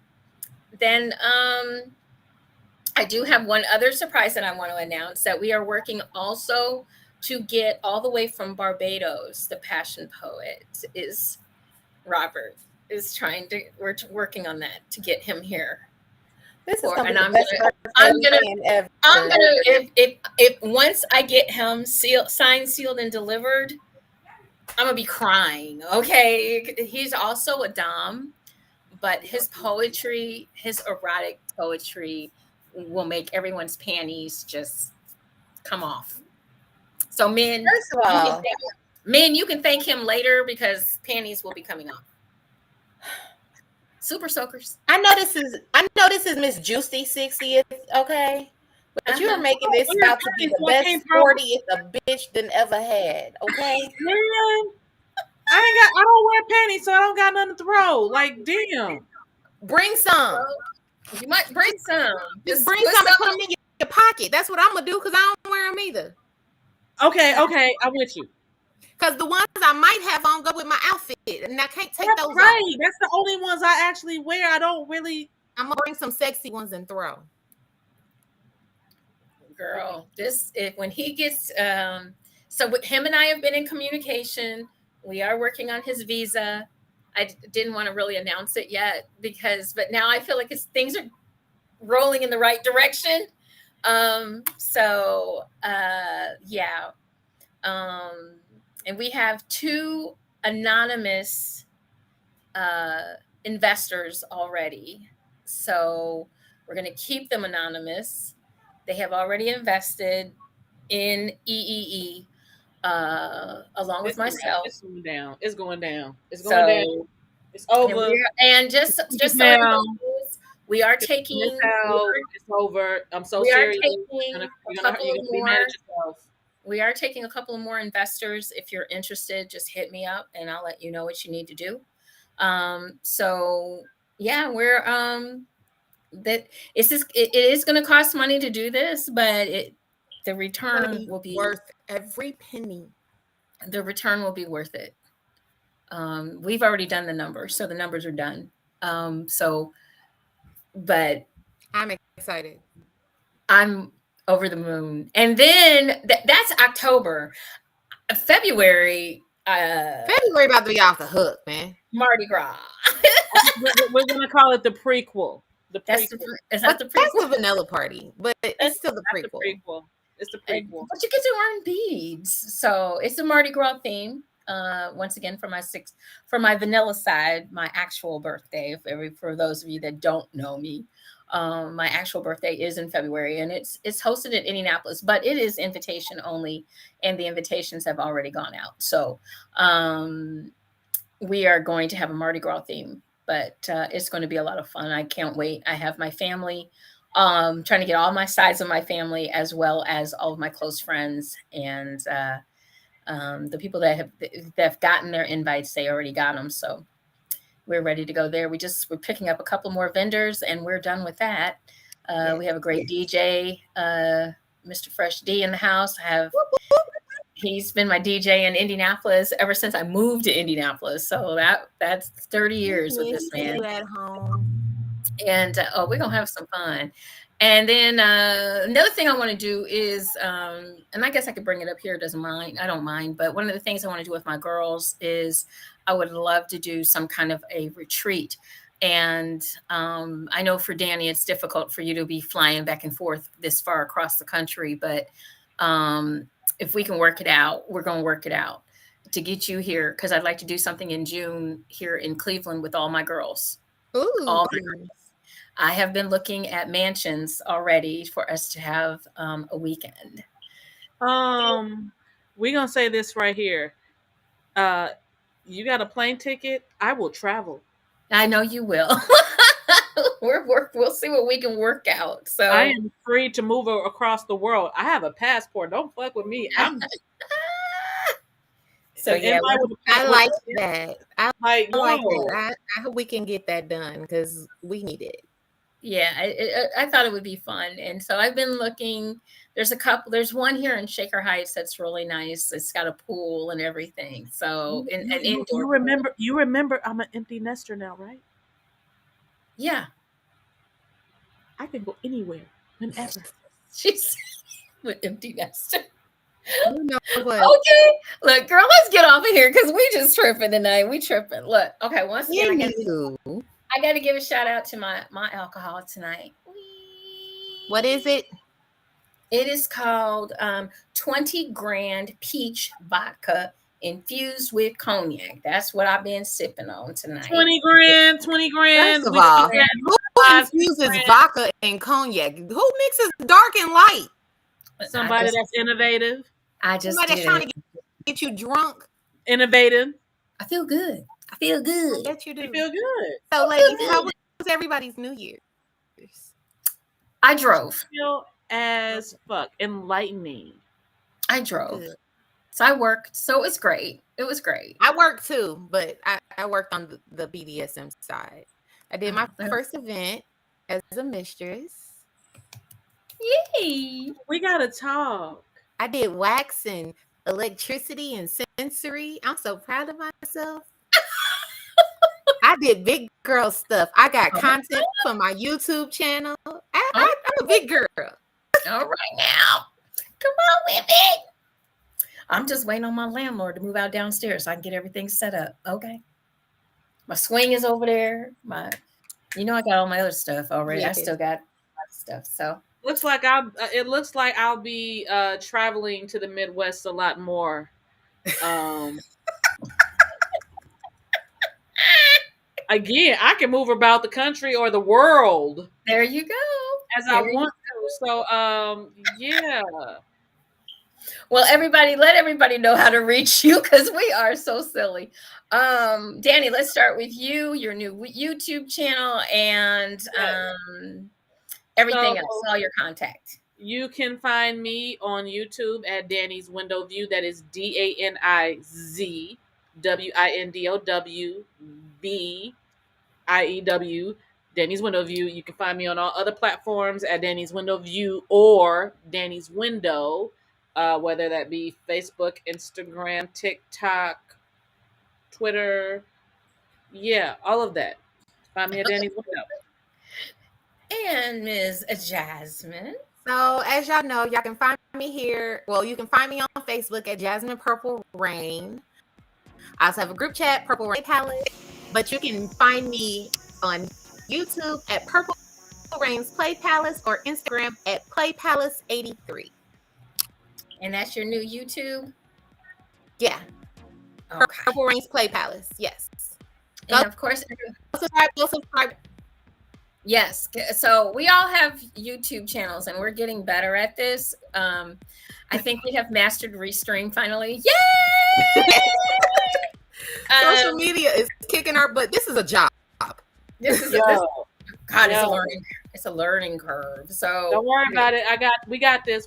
Then I do have one other surprise that I want to announce, that we are working also to get all the way from Barbados. The Passion Poet is Robert is we're working on that to get him here. This is if once I get him signed, sealed, and delivered, I'm gonna be crying. Okay, he's also a dom, but his poetry, his erotic poetry, will make everyone's panties just come off. So men, first of all, you can thank him later because panties will be coming off. Super soakers. I know this is Miss Juicy 60th, okay? But you are making this out to be the best 40th a bitch than ever had, okay? Man, I don't wear panties, so I don't got nothing to throw. Like, damn. Bring some. You might bring some. Just bring some and put them in your pocket. That's what I'm gonna do because I don't wear them either. Okay, I'm with you. Because the ones I might have on go with my outfit, and I can't take That's those right. off. That's the only ones I actually wear. I don't really. I'm gonna bring some sexy ones and throw. Girl, when he gets so with him and I have been in communication. We are working on his visa. I didn't want to really announce it yet but now I feel like things are rolling in the right direction. Yeah. And we have 2 anonymous investors already. So we're going to keep them anonymous. They have already invested in EEE along with myself. It's going down. It's going down. It's going down. So, It's over. and just so everybody knows, we are taking. It's over. I'm so We are serious. taking You're gonna be mad at yourself. We are taking a couple of more investors. If you're interested, just hit me up and I'll let you know what you need to do. So yeah, we're that it is going to cost money to do this, but the return will be worth every penny. The return will be worth it. We've already done the numbers, so the numbers are done. But I'm excited. I'm over the moon. And then that's October. February about to be off the hook, man. Mardi Gras. We're gonna call it the prequel. That's the vanilla party, but it's still the prequel. It's the prequel. But you get to earn beads, so it's a Mardi Gras theme. Once again, for my vanilla side, my actual birthday. For those of you that don't know me, my actual birthday is in February, and it's hosted in Indianapolis, but it is invitation only, and the invitations have already gone out. So we are going to have a Mardi Gras theme, but it's going to be a lot of fun. I can't wait. I have my family, trying to get all my sides of my family as well as all of my close friends, and the people that have gotten their invites, they already got them. So we're ready to go there. We're picking up a couple more vendors and we're done with that. We have a great DJ, Mr. Fresh D in the house. He's been my DJ in Indianapolis ever since I moved to Indianapolis. So that's 30 years with this man. At home. And we're gonna have some fun. And then another thing I want to do is, and I guess I could bring it up here. I don't mind. But one of the things I want to do with my girls is I would love to do some kind of a retreat. And I know for Danny, it's difficult for you to be flying back and forth this far across the country. But if we can work it out, we're going to work it out to get you here, because I'd like to do something in June here in Cleveland with all my girls. Ooh. All my girls. I have been looking at mansions already for us to have a weekend. We're gonna say this right here. You got a plane ticket? I will travel. I know you will. We'll see what we can work out. So I am free to move across the world. I have a passport. Don't fuck with me. So yeah, I like that. I like that. I hope we can get that done because we need it. Yeah, I thought it would be fun, and so I've been looking. There's one here in Shaker Heights that's really nice. It's got a pool and everything. So you remember I'm an empty nester now, right? Yeah, I can go anywhere whenever. She's with empty nester. You know what? Okay, look, girl, let's get off of here because we just tripping tonight. We tripping. Look, okay, once again, I got to give a shout out to my alcohol tonight. What is it? It is called 20 Grand Peach Vodka infused with cognac. That's what I've been sipping on tonight. 20 grand. First of all, who infuses vodka and cognac? Who mixes dark and light? Somebody that's innovative. Somebody that's trying to get you drunk. Innovative. I feel good. I bet you do. You feel good. So, ladies, how was everybody's New Year's? I drove. Feel as fuck. Enlightening. I drove. Good. So I worked. So it's great. It was great. I worked too, but I worked on the BDSM side. I did my first event as a mistress. Yay! We gotta talk. I did waxing electricity and sensory. I'm so proud of myself. I did big girl stuff. I got content for my YouTube channel. I'm a big girl. All right now. Come on with it. I'm just waiting on my landlord to move out downstairs so I can get everything set up. Okay. My swing is over there. I got all my other stuff already. Yeah. I still got a lot of stuff. So it looks like I'll be traveling to the Midwest a lot more. Again, I can move about the country or the world. There you go. As I want to. So yeah. Well, let everybody know how to reach you because we are so silly. Danny, let's start with you, your new YouTube channel, and everything else, all your contact. You can find me on YouTube at Danny's Window View. That is DANIZWINDOWBIEW. Danny's Window View. You can find me on all other platforms at Danny's Window View or Danny's Window, whether that be Facebook, Instagram, TikTok, Twitter. Yeah, all of that. Find me at Danny's Window. And Ms. Jasmine. So as y'all know, y'all can find me here. Well, you can find me on Facebook at Jasmine Purple Rain. I also have a group chat, Purple Rain Palace. But you can find me on YouTube at Purple Rain's Play Palace or Instagram at Play Palace 83. And that's your new YouTube? Yeah. Okay. Purple Rain's Play Palace. Yes. And of course, subscribe. Yes. So we all have YouTube channels and we're getting better at this. I think we have mastered Restream finally. Yay! Social media is kicking our butt. This is a job. It's a learning curve. So don't worry about it. We got this.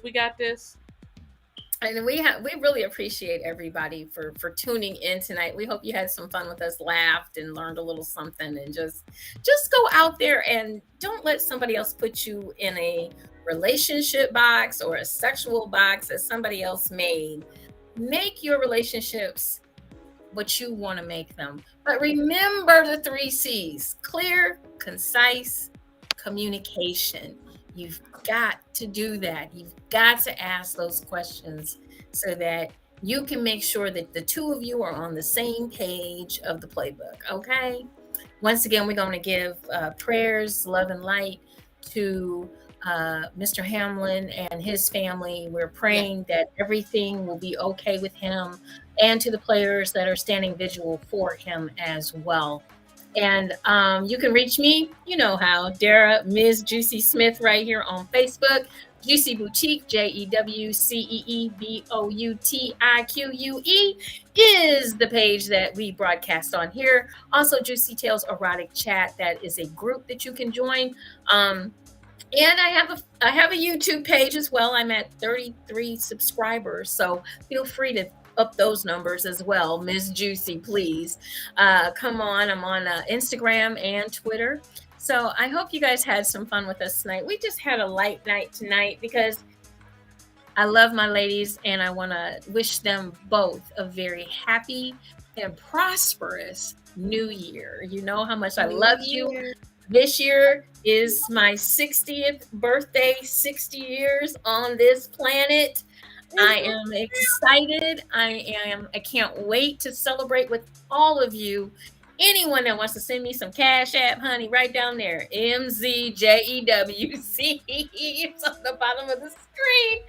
And we really appreciate everybody for tuning in tonight. We hope you had some fun with us, laughed and learned a little something, and just go out there and don't let somebody else put you in a relationship box or a sexual box that somebody else made. Make your relationships what you want to make them. But remember the 3 C's: clear, concise, communication. You've got to do that. You've got to ask those questions so that you can make sure that the two of you are on the same page of the playbook. Okay. Once again, we're going to give prayers, love, and light to Mr. Hamlin and his family. We're praying that everything will be okay with him, and to the players that are standing vigil for him as well. And you can reach me, you know how, Dara, Ms. Juicy Smith, right here on Facebook. Juicy Boutique, JEWCEEBOUTIQUE is the page that we broadcast on here. Also, Juicy Tales Erotic Chat, that is a group that you can join. And I have a YouTube page as well. I'm at 33 subscribers, so feel free to up those numbers as well. Ms. Juicy, please come on. I'm on Instagram and Twitter. So I hope you guys had some fun with us tonight. We just had a light night tonight because I love my ladies and I want to wish them both a very happy and prosperous new year. You know how much I love you. This year is my 60th birthday, 60 years on this planet. I am excited. I can't wait to celebrate with all of you. Anyone that wants to send me some Cash App, honey, right down there, MZJEWC. It's on the bottom of the screen.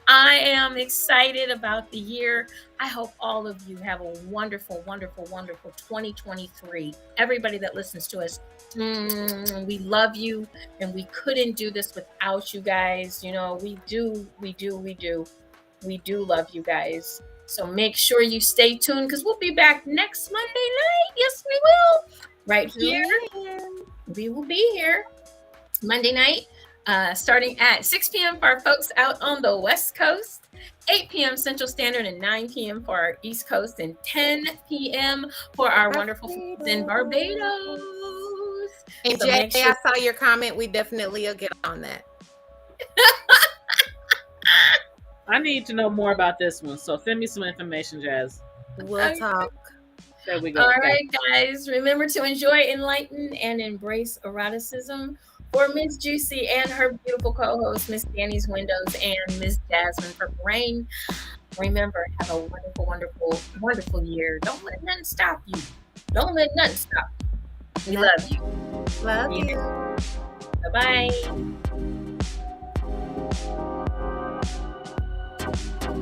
I am excited about the year. I hope all of you have a wonderful, wonderful, wonderful 2023. Everybody that listens to us, we love you, and we couldn't do this without you guys. You know, we do love you guys. So make sure you stay tuned because we'll be back next Monday night. Yes, we will. Right here. We will be here Monday night, starting at 6 p.m. for our folks out on the West Coast, 8 p.m. Central Standard, and 9 p.m. for our East Coast, and 10 p.m. for our wonderful folks in Barbados. And so Jay, I saw your comment. We definitely will get on that. I need to know more about this one. So send me some information, Jazz. We'll talk. There we go. All Okay. right, guys. Remember to enjoy, enlighten, and embrace eroticism. For Miss Juicy and her beautiful co-host, Miss Danny's Windows and Miss Jasmine Purple Rain. Remember, have a wonderful, wonderful, wonderful year. Don't let nothing stop you. Don't let nothing stop you. We love you. Love you. Bye-bye.